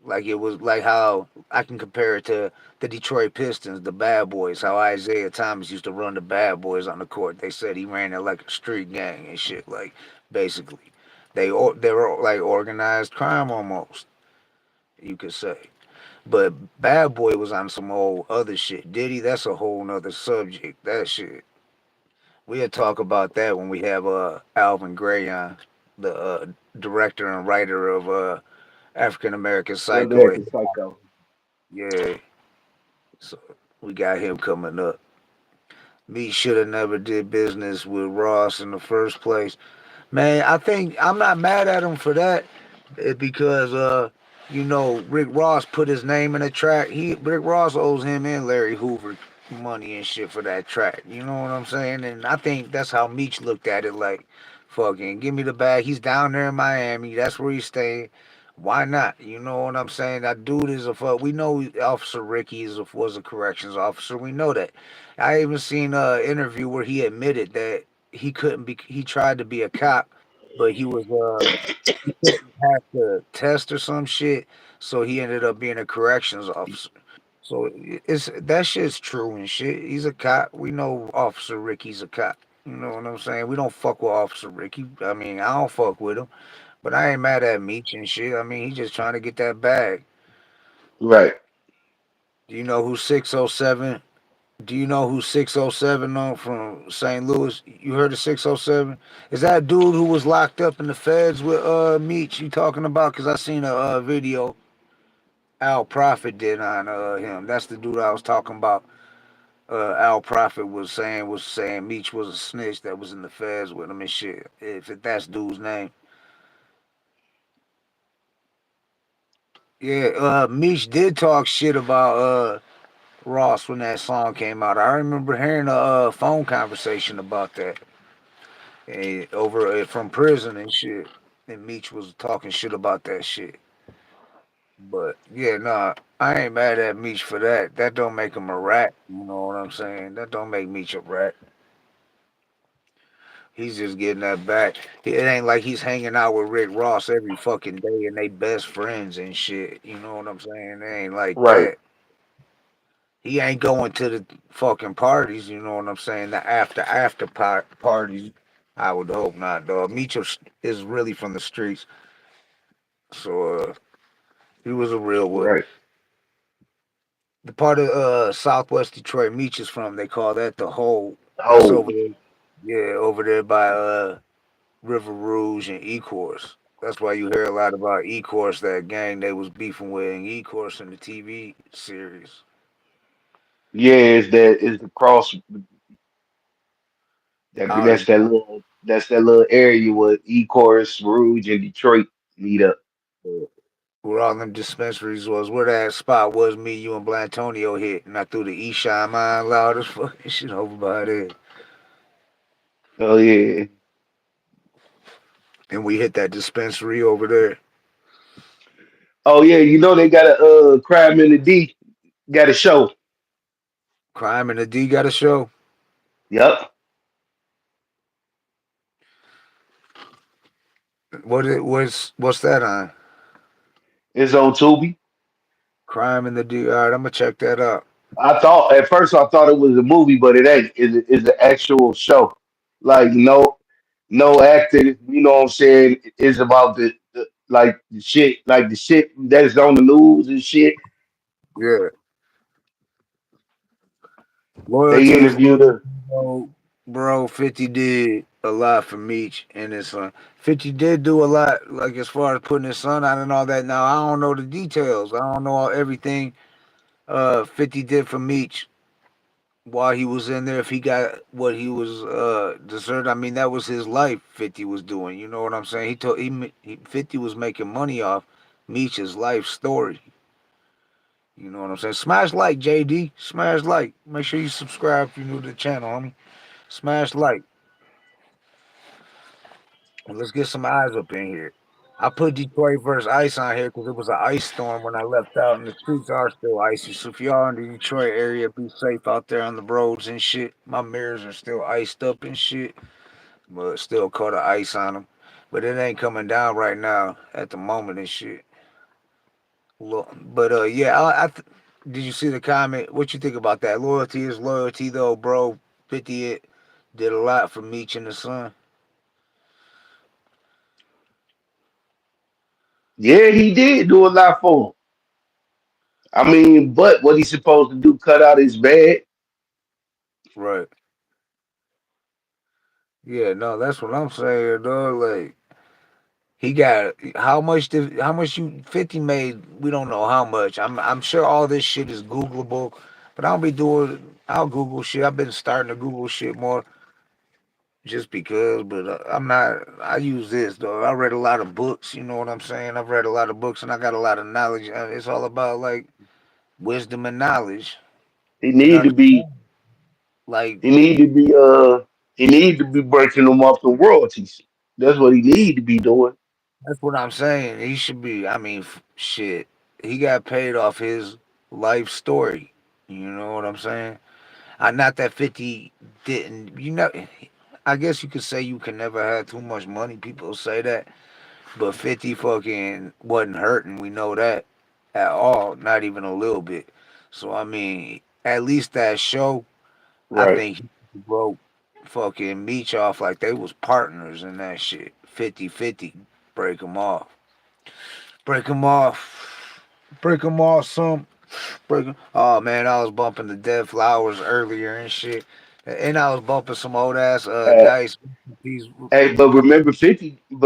like it was like how I can compare it to the Detroit Pistons, the Bad Boys, how Isaiah Thomas used to run the Bad Boys on the court. They said he ran it like a street gang and shit. Like basically, they were like organized crime almost, you could say. But Bad Boy was on some old other shit. Diddy, that's a whole nother subject. That shit. We'll talk about that when we have Alvin Gray on, the director and writer of African American Psycho. American Psycho. Yeah, so we got him coming up. Me should have never did business with Ross in the first place. Man, I think I'm not mad at him for that because Rick Ross put his name in the track. Rick Ross owes him and Larry Hoover money and shit for that track. You know what I'm saying? And I think that's how Meech looked at it like, fucking give me the bag. He's down there in Miami. That's where he's staying. Why not? You know what I'm saying? That dude is a fuck. We know Officer Ricky was a corrections officer. We know that. I even seen an interview where he admitted that he couldn't be. He tried to be a cop, but he couldn't pass the test or some shit, so he ended up being a corrections officer. So it's that shit's true and shit. He's a cop. We know Officer Ricky's a cop. You know what I'm saying? We don't fuck with Officer Ricky. I mean, I don't fuck with him, but I ain't mad at Meech and shit. I mean, he's just trying to get that bag. Right. Do you know who 607? Do you know who 607 on from St. Louis? You heard of 607? Is that dude who was locked up in the feds with Meech you talking about? Cause I seen a video Al Prophet did on him. That's the dude I was talking about. Al Prophet was saying Meech was a snitch that was in the feds with him and shit. If that's dude's name. Yeah, Meech did talk shit about Ross when that song came out. I remember hearing a phone conversation about that over from prison and shit. And Meech was talking shit about that shit. But yeah, nah, I ain't mad at Meech for that. That don't make him a rat. You know what I'm saying? That don't make Meech a rat. He's just getting that back. It ain't like he's hanging out with Rick Ross every fucking day and they best friends and shit. You know what I'm saying? It ain't like Right, that. He ain't going to the fucking parties. You know what I'm saying? The parties. I would hope not, dog. Meech is really from the streets, so he was a real one. right. The part of Southwest Detroit Meech is from, they call that the Hole. That's Oh, over there. Yeah, over there by River Rouge and Ecorse. That's why you hear a lot about Ecorse, that gang they was beefing with in Ecorse in the TV series. yeah, is the cross Out that's in that little area where Ecorse, Rouge, and Detroit meet up. where all them dispensaries was, where that spot was me, you, and Blantonio hit, and I threw the E-Shine mine loud as fucking shit over by there. Oh yeah. And we hit that dispensary over there. Oh yeah, you know they got a crime in the D got a show. Crime in the D got a show. Yep. What's that on? It's on Tubi. Crime in the D. All right, I'm gonna check that out. I thought at first I thought it was a movie, but it ain't. It's an actual show. Like no actor, you know what I'm saying, is about the like the shit that's on the news and shit. Yeah, They loyalty is interviewed loyalty, her. bro. 50 did a lot for Meech and his son. 50 did do a lot, like as far as putting his son out and all that. Now I don't know the details. I don't know everything. 50 did for Meech while he was in there. If he got what he was deserved, I mean that was his life. 50 was doing. You know what I'm saying? He 50 was making money off Meech's life story. You know what I'm saying? Smash like, JD. Smash like. Make sure you subscribe if you're new to the channel, homie. Smash like. And let's get some eyes up in here. I put Detroit versus Ice on here because it was an ice storm when I left out, and the streets are still icy. So if y'all in the Detroit area, be safe out there on the roads and shit. My mirrors are still iced up and shit, but still caught the ice on them. But it ain't coming down right now at the moment and shit. But yeah, did you see the comment? What you think about that? Loyalty is loyalty, though, bro. 50 it did a lot for Meech and the Sun. Yeah, he did do a lot for him. I mean, but what he's supposed to do, cut out his bag. Right. Yeah, no, that's what I'm saying, dog. Like he got how much you 50 made? We don't know how much. I'm sure all this shit is Googleable, but I'll Google shit. I've been starting to Google shit more just because, but I'm not. I use this though. I read a lot of books. You know what I'm saying? I've read a lot of books and I got a lot of knowledge. It's all about like wisdom and knowledge He and need to be understanding. Like he need to be he need to be breaking them off the royalties. That's what he need to be doing. that's what I'm saying. He should be. I mean, shit. He got paid off his life story. You know what I'm saying? Not that 50 didn't. You know, I guess you could say you can never have too much money. People say that, but 50 fucking wasn't hurting. We know that at all. Not even a little bit. So I mean, at least that show, I Right. think he broke fucking Meech off like they was partners in that shit. 50-50, break them off. Break them off. Break them off some. Break 'em. Oh man, I was bumping the Dead Flowers earlier and shit. And I was bumping some old ass Uh, dice. These hey, but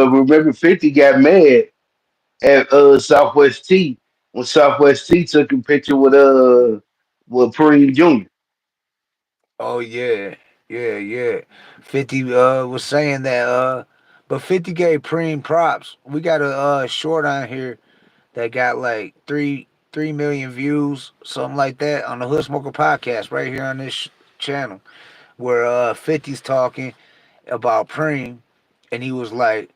remember 50 got mad at Southwest T when Southwest T took a picture with Preem Jr. oh yeah. Yeah, yeah. 50 was saying that but 50 gave Preem props. We got a short on here that got like three. 3 million views, something like that, on the Hood Smoker podcast right here on this channel, where 50's talking about Preem, and he was like,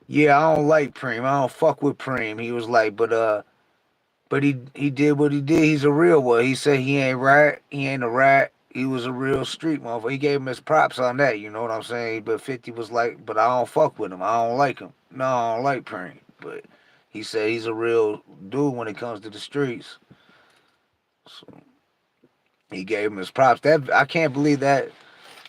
"Yeah, I don't like Preem. I don't fuck with Preem." He was like, but he did what he did. He's a real one. He said he ain't rat. He ain't a rat. He was a real street motherfucker. He gave him his props on that. You know what I'm saying? But 50 was like, but I don't fuck with him. I don't like him. No, I don't like Preem. But he said he's a real dude when it comes to the streets. So he gave him his props. That I can't believe that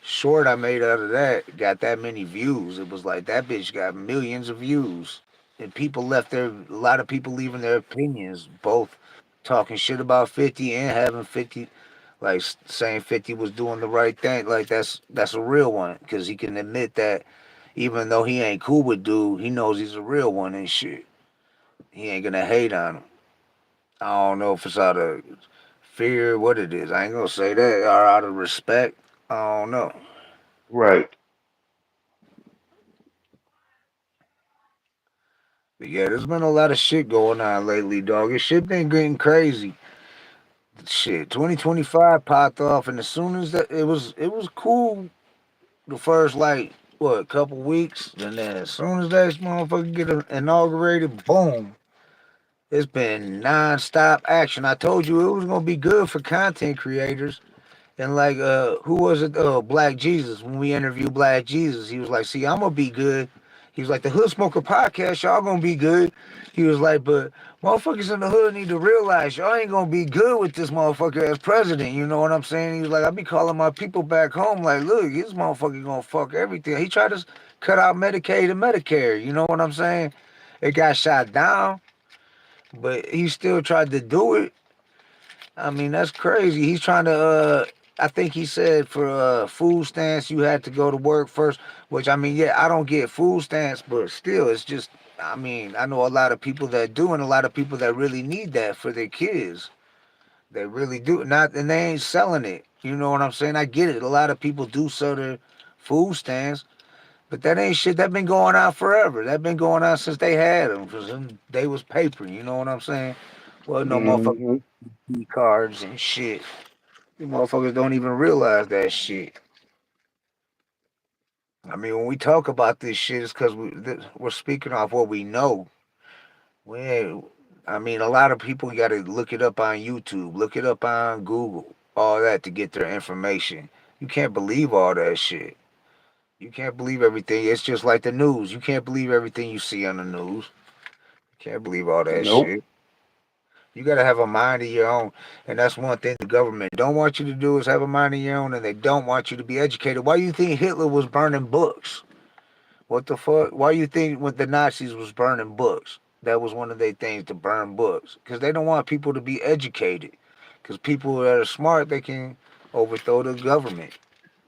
short I made out of that got that many views. It was like that bitch got millions of views, and people left their a lot of people leaving their opinions, both talking shit about 50 and having 50 like saying 50 was doing the right thing. Like that's a real one because he can admit that even though he ain't cool with dude, he knows he's a real one and shit. He ain't gonna hate on him. I don't know if it's out of fear, what it is. I ain't gonna say that, or out of respect. I don't know. Right. But yeah, there's been a lot of shit going on lately, dog. This shit been getting crazy. Shit, 2025 popped off, and as soon as that, it was cool the first like what couple weeks, and then as soon as that motherfucker get inaugurated, boom, it's been non-stop action. I told you it was gonna be good for content creators. And like who was it? Black Jesus. When we interviewed Black Jesus, he was like, "See, I'm gonna be good." He was like, "The Hood Smoker podcast, y'all gonna be good." He was like, "But motherfuckers in the hood need to realize y'all ain't gonna be good with this motherfucker as president." You know what I'm saying? He was like, "I be calling my people back home like, look, this motherfucker gonna fuck everything." He tried to cut out Medicaid and Medicare. You know what I'm saying? It got shot down, but he still tried to do it. I mean, that's crazy. He's trying to I think he said for food stamps you had to go to work first, which I mean, yeah, I don't get food stamps, but still it's just I mean, I know a lot of people that do and a lot of people that really need that for their kids. They really do. Not and they ain't selling it. You know what I'm saying? I get it. A lot of people do sell their food stamps, but that ain't shit that been going on forever. That been going on since they had them. Cause they was paper. You know what I'm saying? Well, no motherfucking Hmm. cards and shit. You motherfuckers don't even realize that shit. I mean, when we talk about this shit, it's because we're speaking off what we know. We ain't, I mean, a lot of people got to look it up on YouTube, look it up on Google, all that to get their information. You can't believe all that shit. You can't believe everything. It's just like the news. You can't believe everything you see on the news. You can't believe all that Nope. shit. You got to have a mind of your own. And that's one thing the government don't want you to do is have a mind of your own, and they don't want you to be educated. Why you think Hitler was burning books? What the fuck? Why you think when the Nazis was burning books? That was one of their things to burn books. Because they don't want people to be educated. Because people that are smart, they can overthrow the government.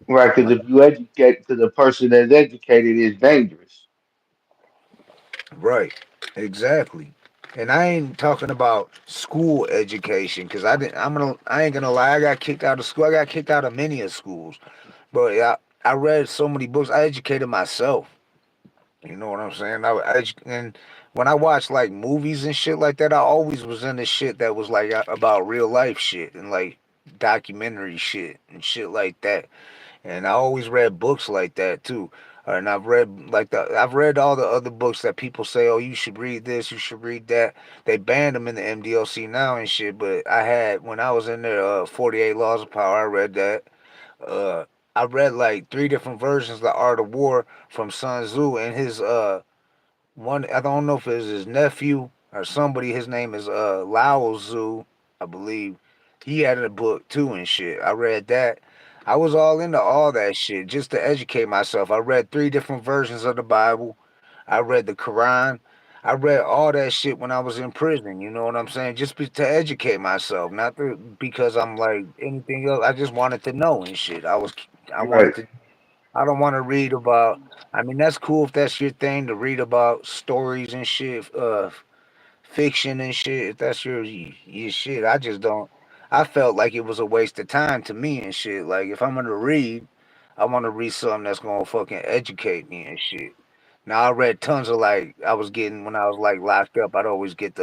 Right. Because if you educate, because a person that's educated is dangerous. Right. Exactly. And I ain't talking about school education because I ain't gonna lie. I got kicked out of school. I got kicked out of many of schools. But I read so many books. I educated myself. You know what I'm saying? And when I watched like movies and shit like that, I always was into shit that was like about real life shit and like documentary shit and shit like that. And I always read books like that too. And I've read all the other books that people say, oh, you should read this, you should read that. They banned them in the MDLC now and shit. But I had when I was in there, 48 Laws of Power. I read that. Uh, I read like three different versions of the Art of War from Sun Tzu and his one. I don't know if it was his nephew or somebody. His name is Lao Tzu, I believe. He had a book too and shit. I read that. I was all into all that shit just to educate myself. I read three different versions of the Bible. I read the Quran. I read all that shit when I was in prison. You know what I'm saying? To educate myself, not because I'm like anything else. I just wanted to know and shit. I wanted Right. to. I don't want to read about. I mean, that's cool if that's your thing to read about stories and shit, fiction and shit. If that's your shit, I just don't. I felt like it was a waste of time to me and shit. Like if I'm gonna read, I want to read something that's gonna fucking educate me and shit. Now I read tons of like I was getting when I was like locked up. I'd always get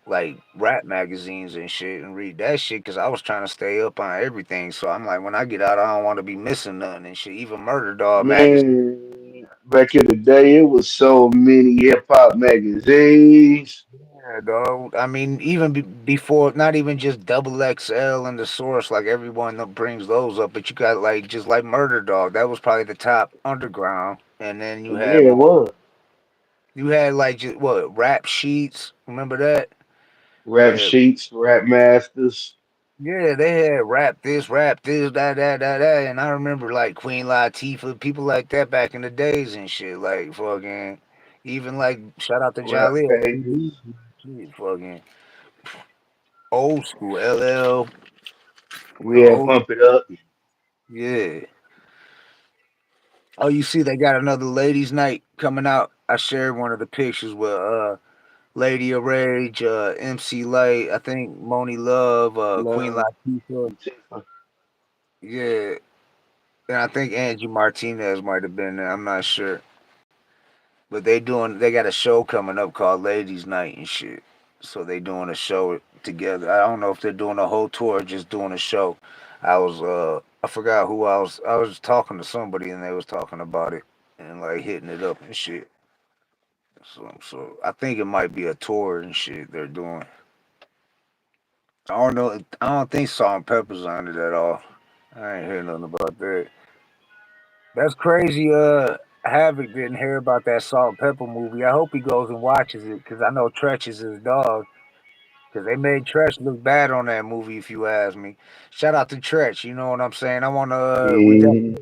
like rap magazines and shit and read that shit because I was trying to stay up on everything. So I'm like, when I get out, I don't want to be missing nothing and shit. Even Murder Dog magazine. Man, back in the day, it was so many hip hop magazines. Yeah, dog. I mean, even before, not even just Double XL and the Source, like everyone that brings those up, but you got like just like Murder Dog. That was probably the top underground, and then you had Yeah, it was. you had like just what Rap Sheets. Remember that? Rap Yeah, sheets, rap masters. yeah. They had rap this, that, and I remember like Queen Latifah, people like that back in the days and shit. Like fucking, even like shout out to Rap Jaleel. pages. Shit, fucking old school LL. We had Oh Pump It Up. yeah. Oh, you see, they got another ladies' night coming out. I shared one of the pictures with Lady of Rage, MC Light, I think Moni Love, Queen Love. Latifah. Latifah. Yeah, and I think Angie Martinez might have been there. I'm not sure, but they got a show coming up called Ladies' Night and shit. So they doing a show together. I don't know if they're doing a whole tour or just doing a show. I forgot who I was talking to somebody and they was talking about it and like hitting it up and shit. So I think it might be a tour and shit they're doing. I don't know. I don't think Salt and Pepper's on it at all. I ain't hear nothing about that. That's crazy. Havoc didn't hear about that Salt and Pepper movie. I hope he goes and watches it because I know Tretch is his dog. Because they made Tretch look bad on that movie, if you ask me. Shout out to Tretch. You know what I'm saying? I want to. Mhm.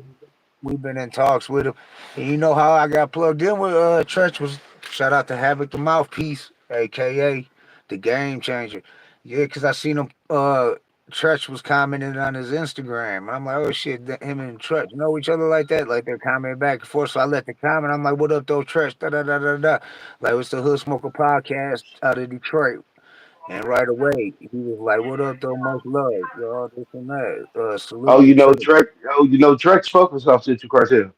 We've been in talks with him. And you know how I got plugged in with Tretch was shout out to Havoc the Mouthpiece, aka the Game Changer. Yeah, cause I seen him Tretch was commenting on his Instagram. And I'm like, oh shit, him and Tretch know each other like that? Like they're commenting back and forth. So I let the comment. I'm like, what up though, Tretch? Da da da da da. Like it's the Hood Smoker podcast out of Detroit. And right away, he was like, what up though, much love, y'all, this and that. Oh, Salute to you know Tretch. Trek. Oh, you know Trek's focus off Central Cartel.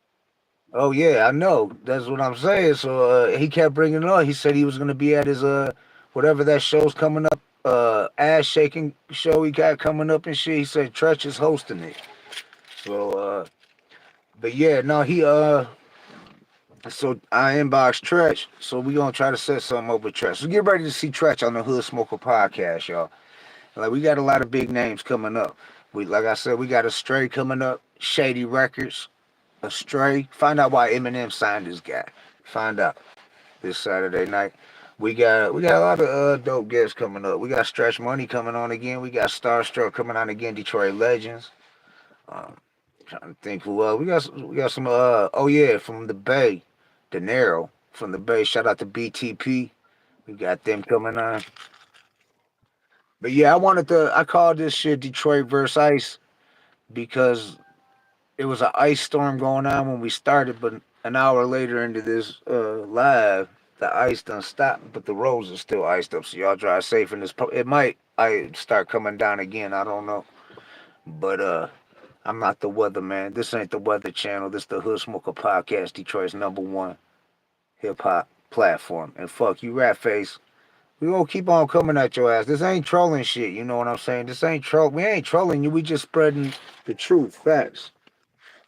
Oh yeah, I know. That's what I'm saying. So he kept bringing it up. He said he was gonna be at his whatever that show's coming up, ass shaking show he got coming up and shit. He said Tretch is hosting it. So but yeah, no, he so I inboxed Tretch. So we gonna try to set something up with Tretch. So get ready to see Tretch on the Hood Smoker podcast, y'all. Like we got a lot of big names coming up. We like I said, we got a Stray coming up, Shady Records, a Stray. Find out why Eminem signed this guy. Find out this Saturday night. We got a lot of dope guests coming up. We got Stretch Money coming on again. We got Starstruck coming on again. Detroit Legends. Um, trying to think who else. We got some. Oh yeah, from the Bay, De Niro from the Bay. Shout out to BTP. We got them coming on. But yeah, I called this shit Detroit versus Ice because it was an ice storm going on when we started, but an hour later into this live, the ice done stopped, but the roads are still iced up. So y'all drive safe in this. It might I start coming down again. I don't know, but I'm not the weather man. This ain't the weather channel. This the Hood Smoker podcast, Detroit's #1 hip hop platform. And fuck you, rat face. We gonna keep on coming at your ass. This ain't trolling shit. You know what I'm saying? This ain't troll. We ain't trolling you. We just spreading the truth, facts.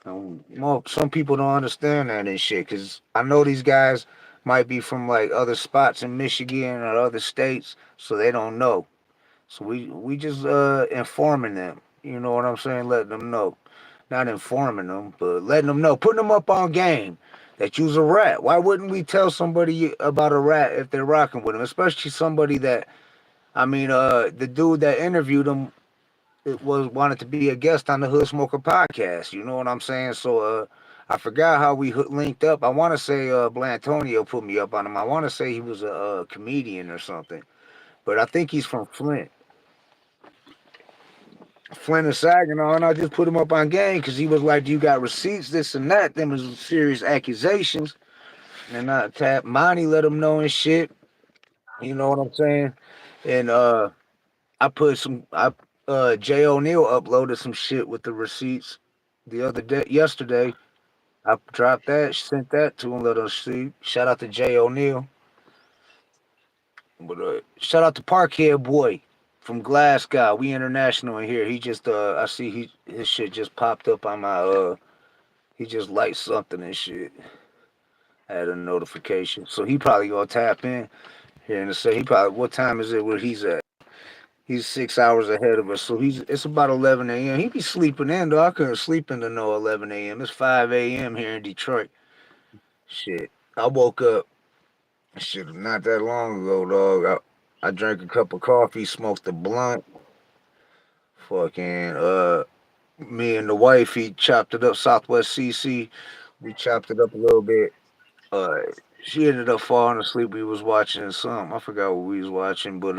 Well, some people don't understand that and shit because I know these guys might be from like other spots in Michigan or other states, so they don't know. So we just informing them. You know what I'm saying? Letting them know, not informing them, but letting them know, putting them up on game that you's a rat. Why wouldn't we tell somebody about a rat if they're rocking with them, especially somebody that I mean, the dude that interviewed him it was wanted to be a guest on the Hood Smoker podcast. You know what I'm saying? So I forgot how we linked up. I want to say Blantonio put me up on him. I want to say he was a comedian or something, but I think he's from Flint. Flint and Saginaw, and I just put him up on game because he was like, "Do you got receipts? This and that." Them was serious accusations, and I tapped Monty, let him know and shit. You know what I'm saying? And I put some. I Jay O'Neill uploaded some shit with the receipts the other day, yesterday. I dropped that, sent that to him, let us see. Shout out to Jay O'Neill. But shout out to Parkhead Boy from Glasgow. We international in here. He just I see his shit just popped up on my he just liked something and shit. I had a notification. So he probably gonna tap in here and say he probably what time is it where he's at? He's 6 hours ahead of us. So it's about 11 a.m. He be sleeping in though. I couldn't sleep into no 11 a.m. It's 5 a.m. here in Detroit. Shit. I woke up shit not that long ago, dog. I drank a cup of coffee, smoked a blunt. Fucking me and the wife, he chopped it up. Southwest CC, we chopped it up a little bit. Uh, she ended up falling asleep. We was watching something. I forgot what we was watching, but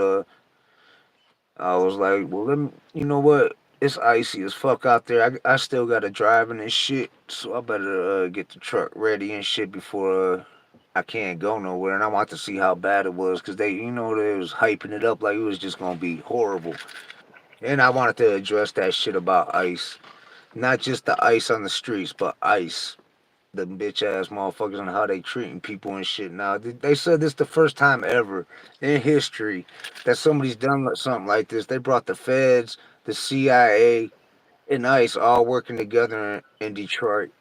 I was like, well, let me. You know what? It's icy as fuck out there. I still got to drive and shit, so I better get the truck ready and shit before I can't go nowhere. And I want to see how bad it was because they was hyping it up like it was just gonna be horrible. And I wanted to address that shit about ice. Not just the ice on the streets, but ice. The bitch ass motherfuckers and how they treating people and shit. Now they said this the first time ever in history that somebody's done something like this. They brought the feds, the CIA, and ICE all working together in Detroit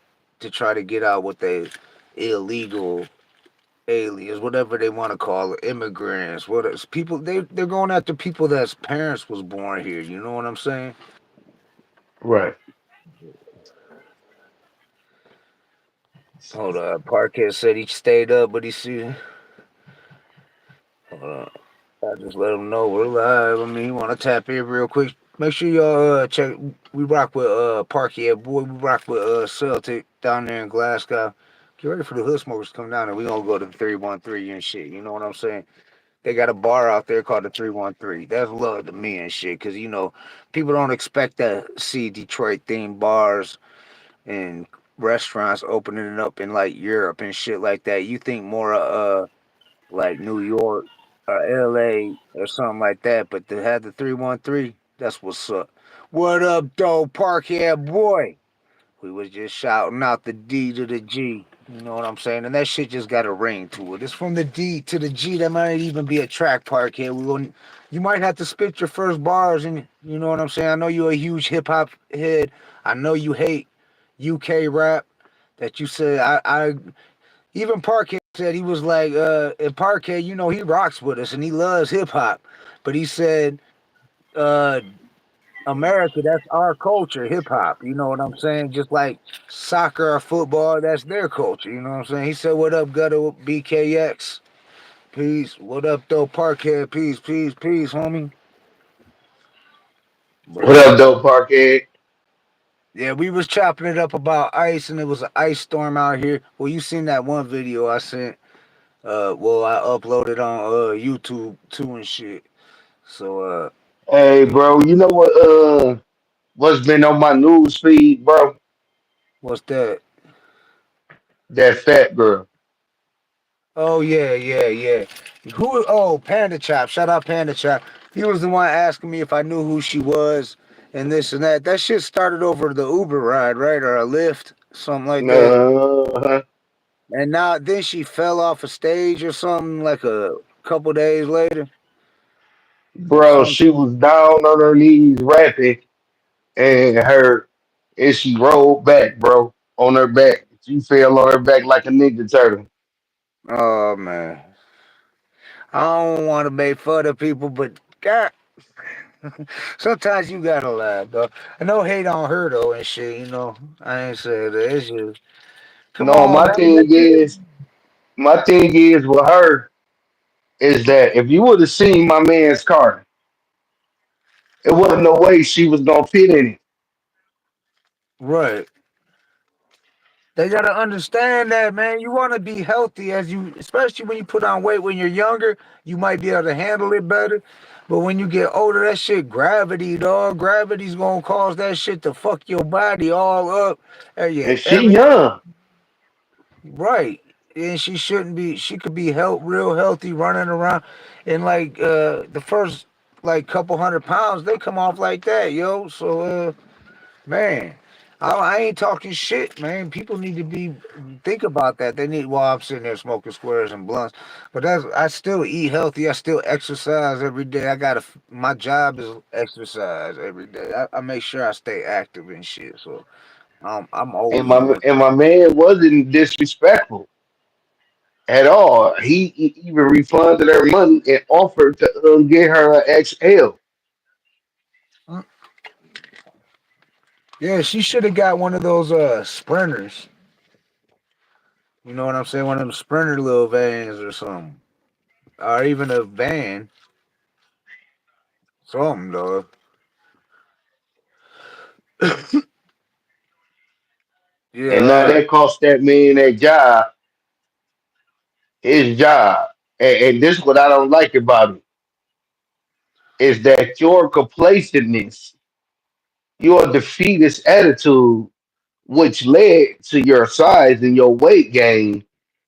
to try to get out what they illegal aliens, whatever they want to call it, immigrants. What is people? They're going after people that's parents was born here. You know what I'm saying? Right. Hold up. Parquet said he stayed up, but he see. Hold on. I just let him know we're live. I mean, you want to tap in real quick? Make sure y'all check. We rock with Parquet boy. We rock with Celtic down there in Glasgow. Get ready for the hood smokers to come down, and we gonna go to the 313 and shit. You know what I'm saying? They got a bar out there called the 313. That's love to me and shit, cause people don't expect to see Detroit themed bars and restaurants opening it up in like Europe and shit like that. You think more like New York or LA or something like that, but to have the 313, that's what's up. What up, though, Parkhead boy? We was just shouting out the D to the G. You know what I'm saying? And that shit just got a ring to it. It's from the D to the G. That might even be a track, Parkhead. You might have to spit your first bars, and you know what I'm saying. I know you're a huge hip hop head. I know you hate UK rap. That you said I even Parquet said he was like, and Parquet, he rocks with us and he loves hip hop. But he said, uh, America, that's our culture, hip hop. You know what I'm saying? Just like soccer or football, that's their culture. You know what I'm saying? He said, what up, Gutta, BKX? Peace. What up, though, Parquet? Peace, peace, peace, homie. But What up, though, Parkhead? yeah, we was chopping it up about ice, and it was an ice storm out here. Well, you seen that one video I sent? Well, I uploaded on YouTube too and shit. So Hey, bro, you know what's been on my news feed, bro? what's that? That fat girl. Oh yeah, yeah, yeah. Who? Oh, Panda Chop. Shout out Panda Chop. He was the one asking me if I knew who she was and this and that. That shit started over the Uber ride, right, or a Lyft, something like that. Uh, And now then she fell off a stage or something like a couple days later. bro, Some she was down on her knees rapping and she rolled back, bro, on her back. She fell on her back like a ninja turtle. oh man, I don't want to make fun of people, but God, sometimes you gotta laugh, though. I know hate on her though and shit. I ain't saying that. It's just come No, on, man. my thing is with her is that if you would have seen my man's car, it wasn't no way she was gonna fit in it. Right. They gotta understand that, man. You want to be healthy especially when you put on weight when you're younger. You might be able to handle it better, but when you get older, that shit gravity, dog. Gravity's gonna cause that shit to fuck your body all up. Yeah, And she young. right. And she shouldn't be. She could be real healthy, running around, and like the first like couple 100 pounds, they come off like that, yo. So man. I ain't talking shit, man. People need to be think about that. They need while I'm sitting there smoking squares and blunts. But that's I still eat healthy. I still exercise every day. I got my job is exercise every day. I make sure I stay active and shit. So I'm And always my doing. and my man wasn't disrespectful at all. He even refunded her money and offered to get her an XL. Mm, yeah, she should have got one of those sprinters. You know what I'm saying? One of them sprinter little vans or something, or even a van. Something though. And now Yeah. that cost that man that job, his job. And this is what I don't like about it, is that your complacentness, your defeatist attitude, which led to your size and your weight gain,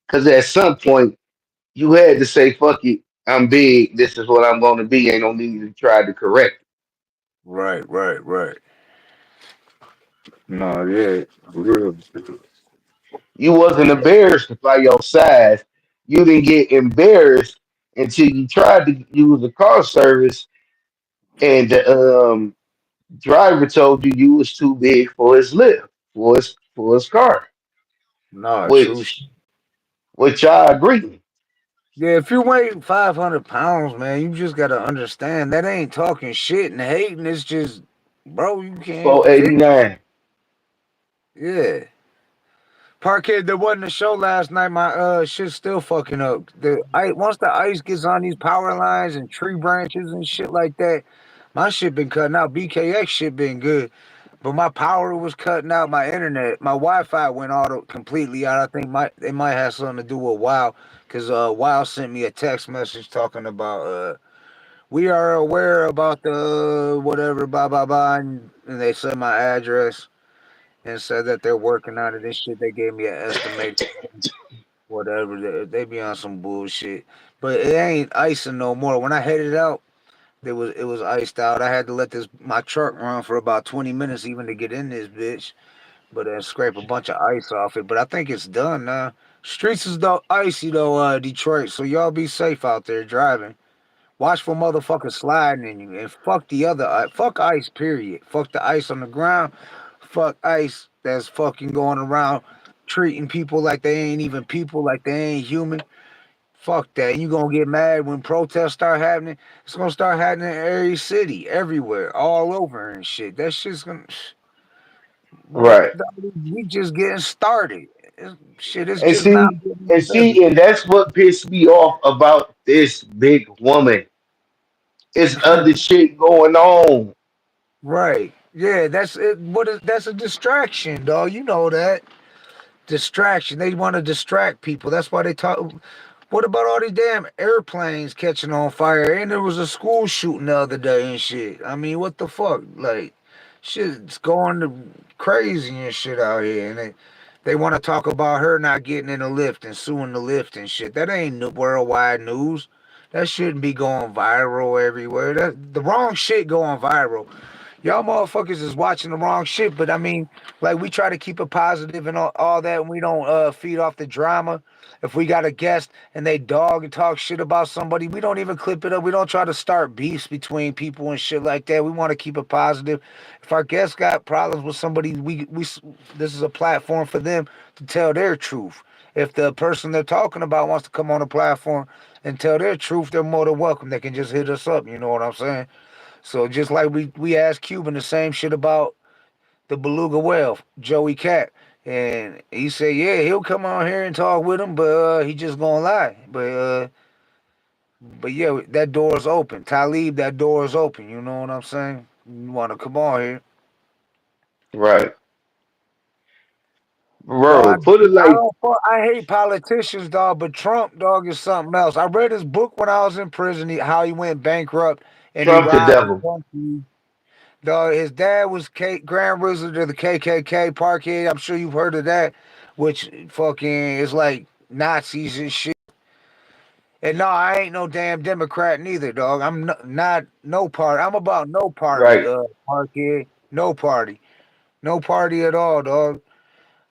because at some point you had to say, fuck it, I'm big, this is what I'm gonna be, ain't no need to try to correct. Right. Right. Right. No. Yeah. For real. You wasn't embarrassed by your size. You didn't get embarrassed until you tried to use the car service and the driver told you you was too big for his lift, for his car, No. True. which which I agree. Yeah, if you weigh 500 pounds, man, you just gotta understand that ain't talking shit and hating. It's just, bro, you can't fit. 489. Yeah. Parkhead, there wasn't a show last night. My shit's still fucking up. Once the ice gets on these power lines and tree branches and shit like that, my shit been cutting out. BKX shit been good. But my power was cutting out. My internet, my Wi-Fi went auto completely out. I think they might have something to do with Wow, because Wow sent me a text message talking about we are aware about the whatever blah blah blah, and they said my address and said that they're working on it and shit. They gave me an estimate, whatever. They be on some bullshit, but it ain't icing no more. When I headed out, it was iced out. I had to let this my truck run for about 20 minutes even to get in this bitch, but scrape a bunch of ice off it. But I think it's done now. Streets is though icy though, Detroit. So y'all be safe out there driving. Watch for motherfuckers sliding in you, and fuck the other fuck ice. Period. Fuck the ice on the ground. Fuck ice that's fucking going around treating people like they ain't even people, like they ain't human. Fuck that. You gonna get mad when protests start happening. It's gonna start happening in every city, everywhere, all over and shit. That shit's gonna. Bro, Right. we just getting started. Shit, it's And just now see, getting and established. see, and that's what pissed me off about this big woman. It's other shit going on. Right. Yeah, that's it. That's a distraction, dog. You know that. Distraction. They want to distract people. That's why they talk. What about all these damn airplanes catching on fire? And there was a school shooting the other day and shit. I mean, what the fuck? Like, shit's going to crazy and shit out here. And they want to talk about her not getting in the lift and suing the lift and shit. That ain't worldwide news. That shouldn't be going viral everywhere. That the wrong shit going viral. Y'all motherfuckers is watching the wrong shit, but I mean, like we try to keep it positive and all that, and we don't feed off the drama. If we got a guest and they dog and talk shit about somebody, we don't even clip it up. We don't try to start beefs between people and shit like that. We want to keep it positive. If our guest got problems with somebody, we this is a platform for them to tell their truth. If the person they're talking about wants to come on the platform and tell their truth, they're more than welcome. They can just hit us up. You know what I'm saying? So just like we asked Cuban the same shit about the beluga whale, Joey Cat, and he said, yeah, he'll come on here and talk with him, but he just gonna lie. But yeah, that door is open. Talib, that door is open. You know what I'm saying? You want to come on here? Right. Dog, Bro, put it like I hate politicians, dog, but Trump, dog, is something else. I read his book when I was in prison. How he went bankrupt and he Trump the robbed the devil. country. Dog, his dad was Grand Wizard of the KKK Parkhead. I'm sure you've heard of that, which fucking is like Nazis and shit. And no, I ain't no damn Democrat neither, dog. I'm not no party. I'm about no party, Right. Parkhead. No party. No party at all, dog.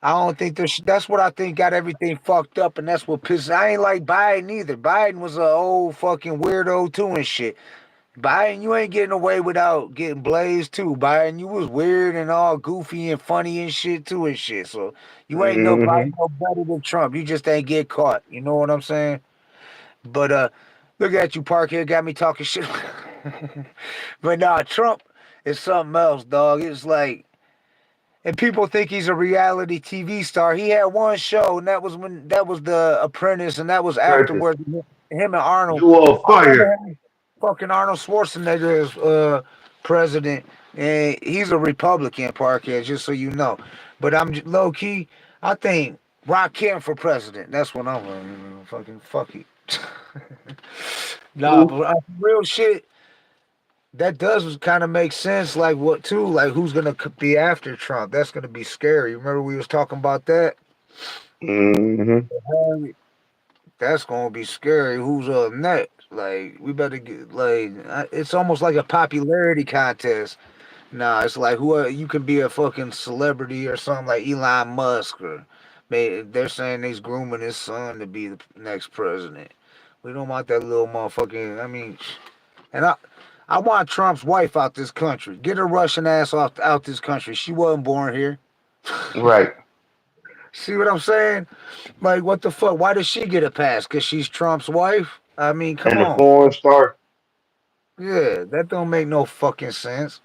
I don't think there's. That's what I think got everything fucked up, and that's what pisses. I ain't like Biden either. Biden was a old fucking weirdo too and shit. Biden, you ain't getting away without getting blazed too. Biden, you was weird and all goofy and funny and shit too and shit. So you ain't nobody Hmm. no better than Trump. You just ain't get caught. You know what I'm saying? But look at you, Parkhead, got me talking shit. But nah, Trump is something else, dog. It's like, and people think he's a reality TV star. He had one show, and that was The Apprentice, and that was Prentice, afterwards. Him and Arnold. you on I remember fire. him, fucking Arnold Schwarzenegger is president, and he's a Republican, Parkhead, just so you know. But low key. I think Rock Kim for president. That's what I'm fucking fuck it. Nah, Who? but real shit. That does kind of make sense. Like what too? Like who's gonna be after Trump? That's gonna be scary. Remember we was talking about that? Hmm. That's gonna be scary. Who's up next? Like we better get like it's almost like a popularity contest. Nah, it's like who you can be a fucking celebrity or something like Elon Musk or they're saying he's grooming his son to be the next president. We don't want that little motherfucking. I mean, and I want Trump's wife out this country. Get her Russian ass off out this country. She wasn't born here. Right. See what I'm saying? Like, what the fuck? Why does she get a pass? Because she's Trump's wife? I mean, come And the on. porn star. Yeah, that don't make no fucking sense.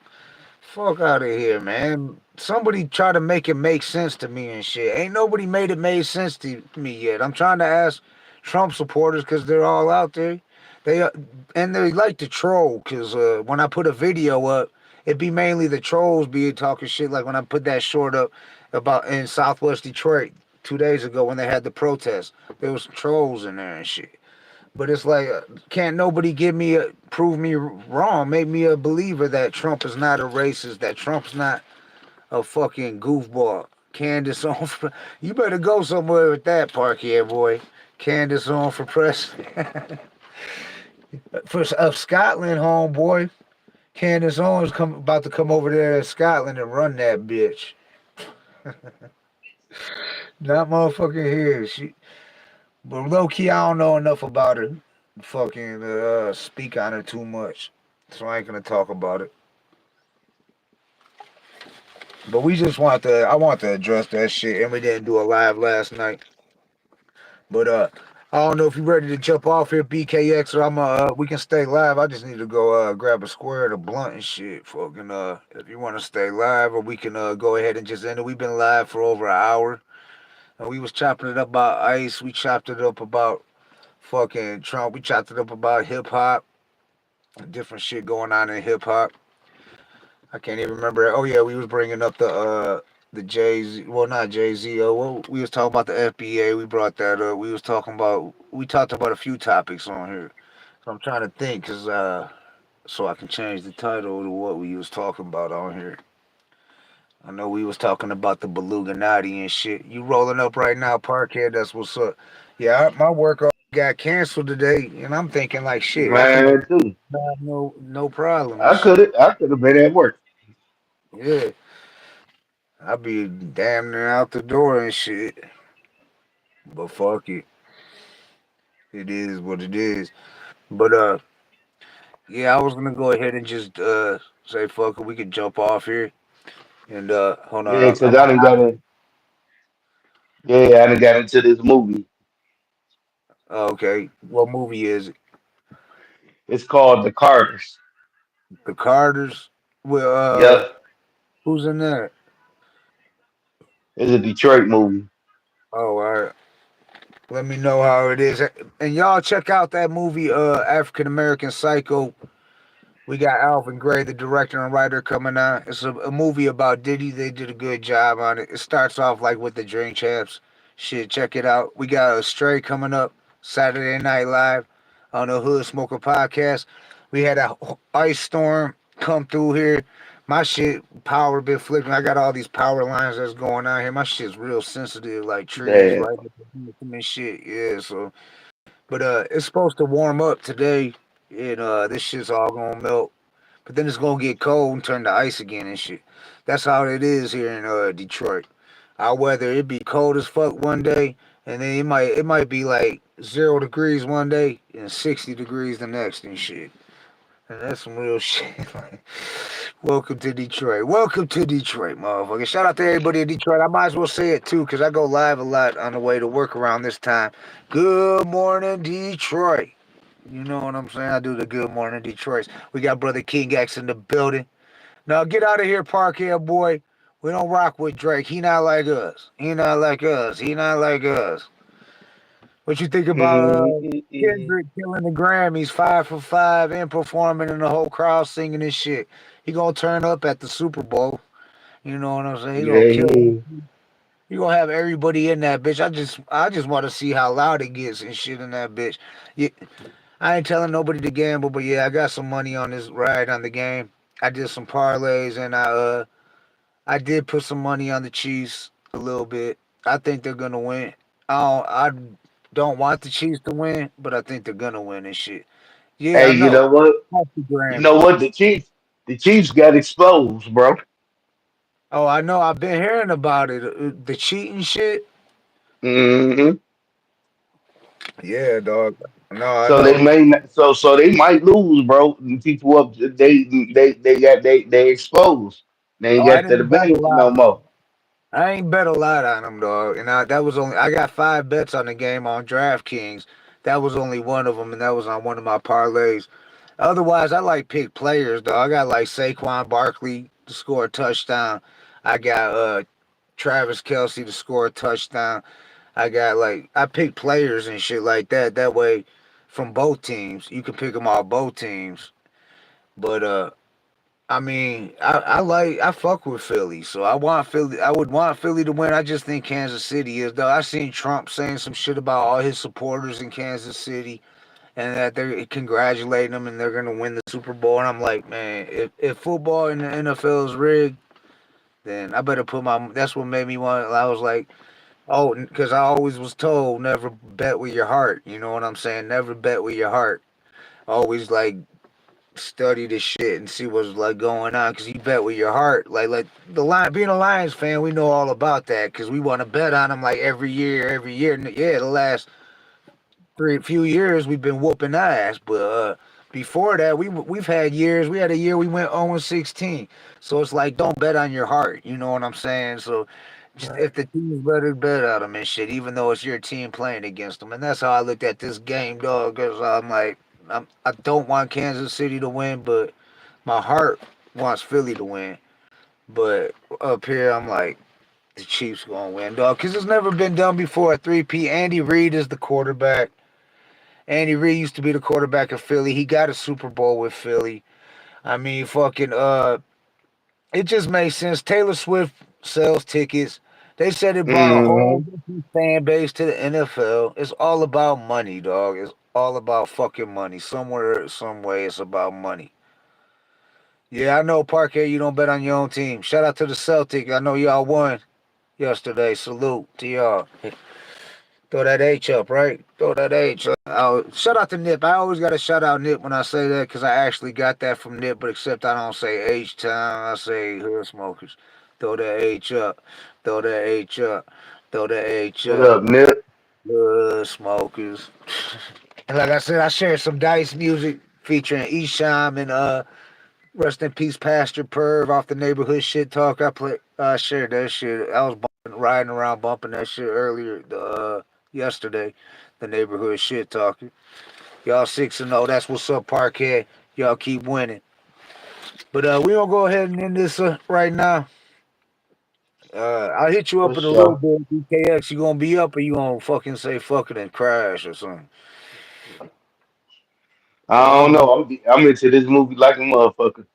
Fuck out of here, man. Somebody try to make it make sense to me and shit. Ain't nobody made sense to me yet. I'm trying to ask Trump supporters because they're all out there. They and they like to troll because when I put a video up, it be mainly the trolls be talking shit. Like when I put that short up about in Southwest Detroit 2 days ago when they had the protest, there was trolls in there and shit. But it's like, can't nobody prove me wrong, make me a believer that Trump is not a racist, that Trump's not a fucking goofball. Candace on for, you better go somewhere with that Parkhead boy. Candace on for president. For of Scotland, homeboy. Candace Owens about to come over there to Scotland and run that bitch. Not motherfucking here. But low key, I don't know enough about her. Fucking speak on her too much, so I ain't gonna talk about it. But we just want to. I want to address that shit, and we didn't do a live last night. But I don't know if you ready to jump off here, BKX, or I'm we can stay live. I just need to go grab a square of the blunt and shit. Fucking if you want to stay live, or we can go ahead and just end it. We've been live for over an hour, and we was chopping it up about ice. We chopped it up about fucking Trump. We chopped it up about hip hop, different shit going on in hip hop. I can't even remember. Oh yeah, we was bringing up the Jay Z. Well, not Jay Z. Well, we was talking about the FBA. We brought that up. We talked about a few topics on here. So I'm trying to think, cause so I can change the title to what we was talking about on here. I know we was talking about the Beluganati and shit. You rolling up right now, Parkhead? That's what's up. Yeah, my work all got canceled today, and I'm thinking like, shit, I can Man, too. have no problem and I shit. could have. I could have been at work. Yeah, I be damn near out the door and shit. But fuck it, it is what it is. But yeah, I was gonna go ahead and just say fuck it. We could jump off here and hold Yeah, on. because I done got in. Yeah, I done got into this movie. Okay, what movie is it? It's called The Carters. The Carters. Well, Yep. who's in there? It's a Detroit movie. Oh, all right. Let me know how it is. And y'all check out that movie, African American Psycho. We got Alvin Gray, the director and writer, coming on. It's a movie about Diddy. They did a good job on it. It starts off like with the Drink Champs. Shit, check it out. We got a Stray coming up Saturday Night Live on the Hood Smoker podcast. We had a ice storm come through here. My shit power been flipping. I got all these power lines that's going on here. My shit's real sensitive, like trees Damn. right up and shit. Yeah, so but it's supposed to warm up today, and this shit's all gonna melt. but then it's gonna get cold and turn to ice again and shit. That's how it is here in Detroit. Our weather, it be cold as fuck one day, and then it might be like 0 degrees one day and 60 degrees the next and shit. And that's some real shit. Welcome to Detroit. Welcome to Detroit, motherfucker. Shout out to everybody in Detroit. I might as well say it too, because I go live a lot on the way to work around this time. Good morning, Detroit. You know what I'm saying? I do the good morning, Detroit. We got brother King X in the building. Now get out of here, Parkhead boy. We don't rock with Drake. He not like us. He not like us. He not like us. What you think about Mm-hmm. Kendrick killing the Grammys 5 for 5 and performing and the whole crowd singing his shit? He gonna turn up at the Super Bowl. You know what I'm saying? He gonna Yeah, kill. he. He gonna have everybody in that bitch. I just want to see how loud it gets and shit in that bitch. Yeah, I ain't telling nobody to gamble, but yeah, I got some money on this ride on the game. I did some parlays and I did put some money on the Chiefs a little bit. I think they're gonna win. I don't want the Chiefs to win, but I think they're gonna win and shit. Yeah, Hey, I you know. know what? Fuck the You know Grammys. what? The Chiefs got exposed, bro. Oh, I know. I've been hearing about it. The cheating shit. Hmm. Yeah, dog. No, I So know. they may not, so they might lose, bro. And people up they exposed. They ain't Oh, I got that didn't bet a advantage lot. no more. I ain't bet a lot on them, dog. And that was only I got 5 bets on the game on DraftKings. That was only one of them, and that was on one of my parlays. Otherwise, I like pick players, though. I got like Saquon Barkley to score a touchdown. I got Travis Kelsey to score a touchdown. I pick players and shit like that. That way, from both teams, you can pick them all both teams. But I mean, I fuck with Philly, so I want Philly. I would want Philly to win. I just think Kansas City is though. I seen Trump saying some shit about all his supporters in Kansas City and that they're congratulating them and they're gonna win the Super Bowl. And I'm like, man, if football in the NFL is rigged, then I better put my. That's what made me want. I was like, oh, because I always was told never bet with your heart. You know what I'm saying? Never bet with your heart. Always like study the shit and see what's like going on because you bet with your heart. Like the line, being a Lions fan, we know all about that because we want to bet on them like every year, every year. And yeah, the last three few years we've been whooping ass, but before that we've had years. We had a year we went 0-16, so it's like don't bet on your heart. You know what I'm saying? So just Right. if the team's better, bet on them and shit, even though it's your team playing against them. And that's how I looked at this game, dog. Because I'm like, I don't want Kansas City to win, but my heart wants Philly to win. But up here, I'm like, the Chiefs gonna win, dog. Because it's never been done before. A 3P. Andy Reid is the quarterback. Andy Reid used to be the quarterback of Philly. He got a Super Bowl with Philly. I mean, fucking, it just makes sense. Taylor Swift sells tickets. They said it brought a whole Hmm. different fan base to the NFL. It's all about money, dog. It's all about fucking money. Somewhere, some way, it's about money. Yeah, I know, Parquet, you don't bet on your own team. Shout out to the Celtics. I know y'all won yesterday. Salute to y'all. Throw that H up, right? Throw that H up. Oh, shout out to Nip. I always got to shout out Nip when I say that because I actually got that from Nip, but except I don't say H time. I say hood smokers. Throw that H up. Throw that H up. Throw that H What up. up, Nip? Hood smokers. And like I said, I shared some Dice music featuring Esham and rest in peace, Pastor Perv off the neighborhood shit talk. I shared that shit. I was riding around bumping that shit earlier, yesterday. The neighborhood shit talking. Y'all 6-0. That's what's up, Parkhead. Y'all keep winning. But we gonna go ahead and end this right now. I'll hit you For up in a little sure. bit. BKX, you gonna be up or you gonna fucking say fuck it and crash or something? I Cause don't I'm. know. I'm into this movie like a motherfucker.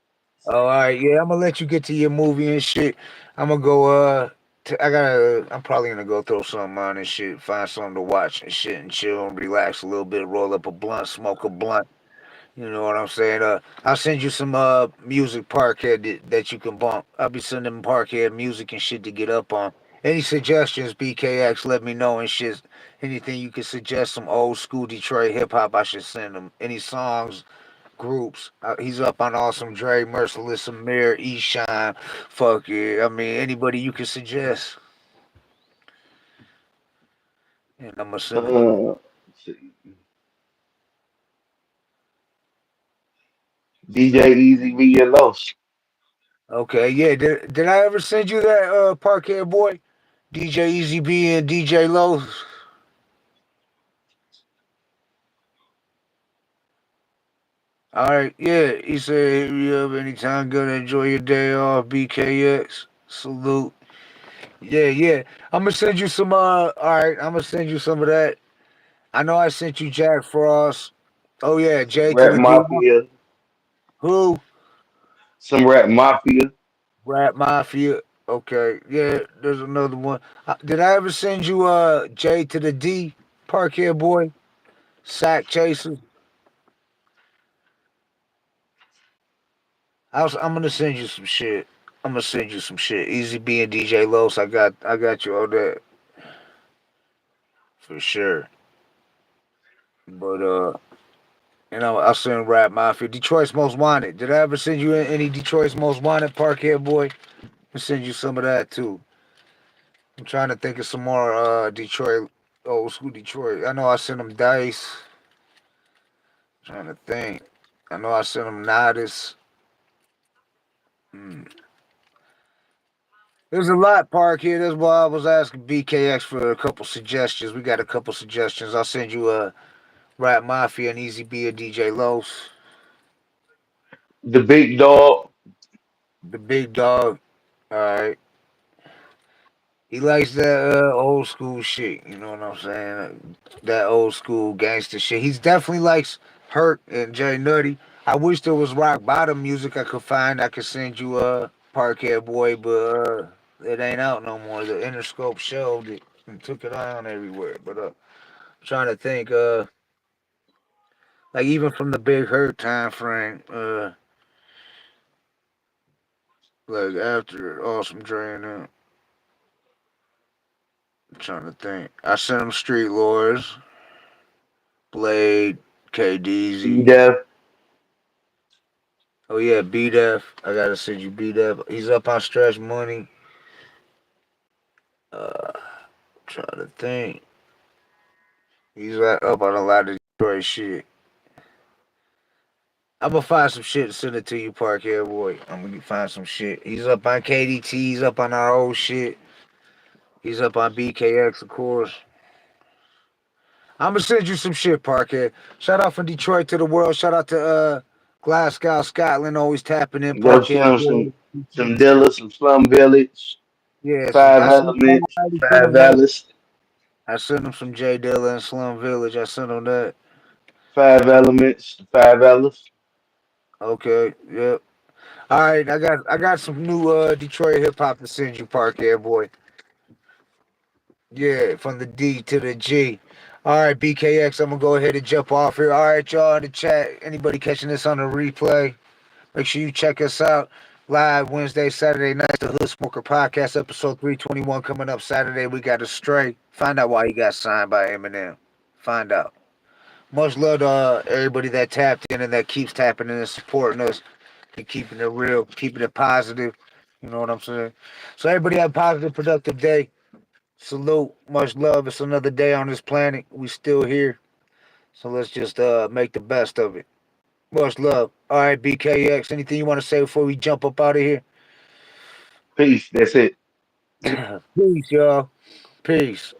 All right, yeah, I'm gonna let you get to your movie and shit. I'm gonna go. I'm probably gonna go throw something on and shit, find something to watch and shit, and chill and relax a little bit, roll up a blunt, smoke a blunt. You know what I'm saying? I'll send you some music Parkhead that you can bump. I'll be sending Parkhead music and shit to get up on. Any suggestions, BKX? Let me know and shit. Anything you can suggest, some old school Detroit hip hop, I should send them. Any songs groups. He's up on Awesome Dre, Merciless Amir, Eshawn. Fuck it. I mean, anybody you can suggest, and I'm gonna send it to you. let's see. DJ Easy V and Los. Okay, yeah. Did I ever send you that Parkhead boy, DJ Easy B and DJ Low? All right, yeah. He said, hit me up anytime. Gonna enjoy your day off. BKX. Salute. Yeah, yeah. I'm gonna send you some. All right, I'm gonna send you some of that. I know I sent you Jack Frost. Oh yeah, Some J to Rap the D. Mafia. Who? Some Rap Mafia. Rap Mafia. Okay, yeah. There's another one. Did I ever send you J to the D? Parkhead boy. Sack Chaser. I'm gonna send you some shit. I'm gonna send you some shit. Easy B and DJ Los. I got you on that for sure. But I'll send Rap Mafia. Detroit's Most Wanted. Did I ever send you any Detroit's Most Wanted, Parkhead boy? I'll send you some of that too. I'm trying to think of some more Detroit, old school Detroit. I know I sent them Dice. Trying to think. I know I sent them Nodis. Hmm. There's a lot, Park here. That's why I was asking BKX for a couple suggestions. We got a couple suggestions. I'll send you Rap Mafia and Easy B and DJ Los. The Big Dog. The Big Dog. All right. He likes that old school shit. You know what I'm saying? That old school gangster shit. He's definitely likes Hurt and Jay Nutty. I wish there was rock bottom music I could find. I could send you Parkhead Boy, but it ain't out no more. The Interscope shelved it and took it on everywhere. But I'm trying to think. Like even from the Big Hurt time frame. Like after Awesome Drain. I'm trying to think. I sent him Street Lords. Blade, B KDZ. Def. Oh yeah, B Def. I gotta send you B Def. He's up on Stretch Money. Trying to think. He's up on a lot of Detroit shit. I'm gonna find some shit and send it to you, Parkhead boy. I'm gonna find some shit. He's up on KDT. He's up on our old shit. He's up on BKX, of course. I'm gonna send you some shit, Parkhead. Shout out from Detroit to the world. Shout out to Glasgow, Scotland. Always tapping in, Go Parkhead send boy. some Dilla, some Slum Village, Yeah, Five I sent him. Elements, I already sent Five him that. Alice, I sent him some J Dilla and Slum Village. I sent him that. Five Elements, Five Alice. Okay, yep. All right, I got some new Detroit hip hop to send you, Parkhead boy. Yeah, from the D to the G. All right, BKX, I'm gonna go ahead and jump off here. All right, y'all in the chat. Anybody catching this on the replay? Make sure you check us out live Wednesday, Saturday night. The Hood Smoker Podcast, episode 321 coming up Saturday. We got a stray. Find out why he got signed by Eminem. Find out. Much love to everybody that tapped in and that keeps tapping in and supporting us and keeping it real, keeping it positive. You know what I'm saying? So everybody have a positive, productive day. Salute. Much love. It's another day on this planet. We still here. So let's just make the best of it. Much love. All right, BKX. Anything you want to say before we jump up out of here? Peace. That's it. Peace, y'all. Peace.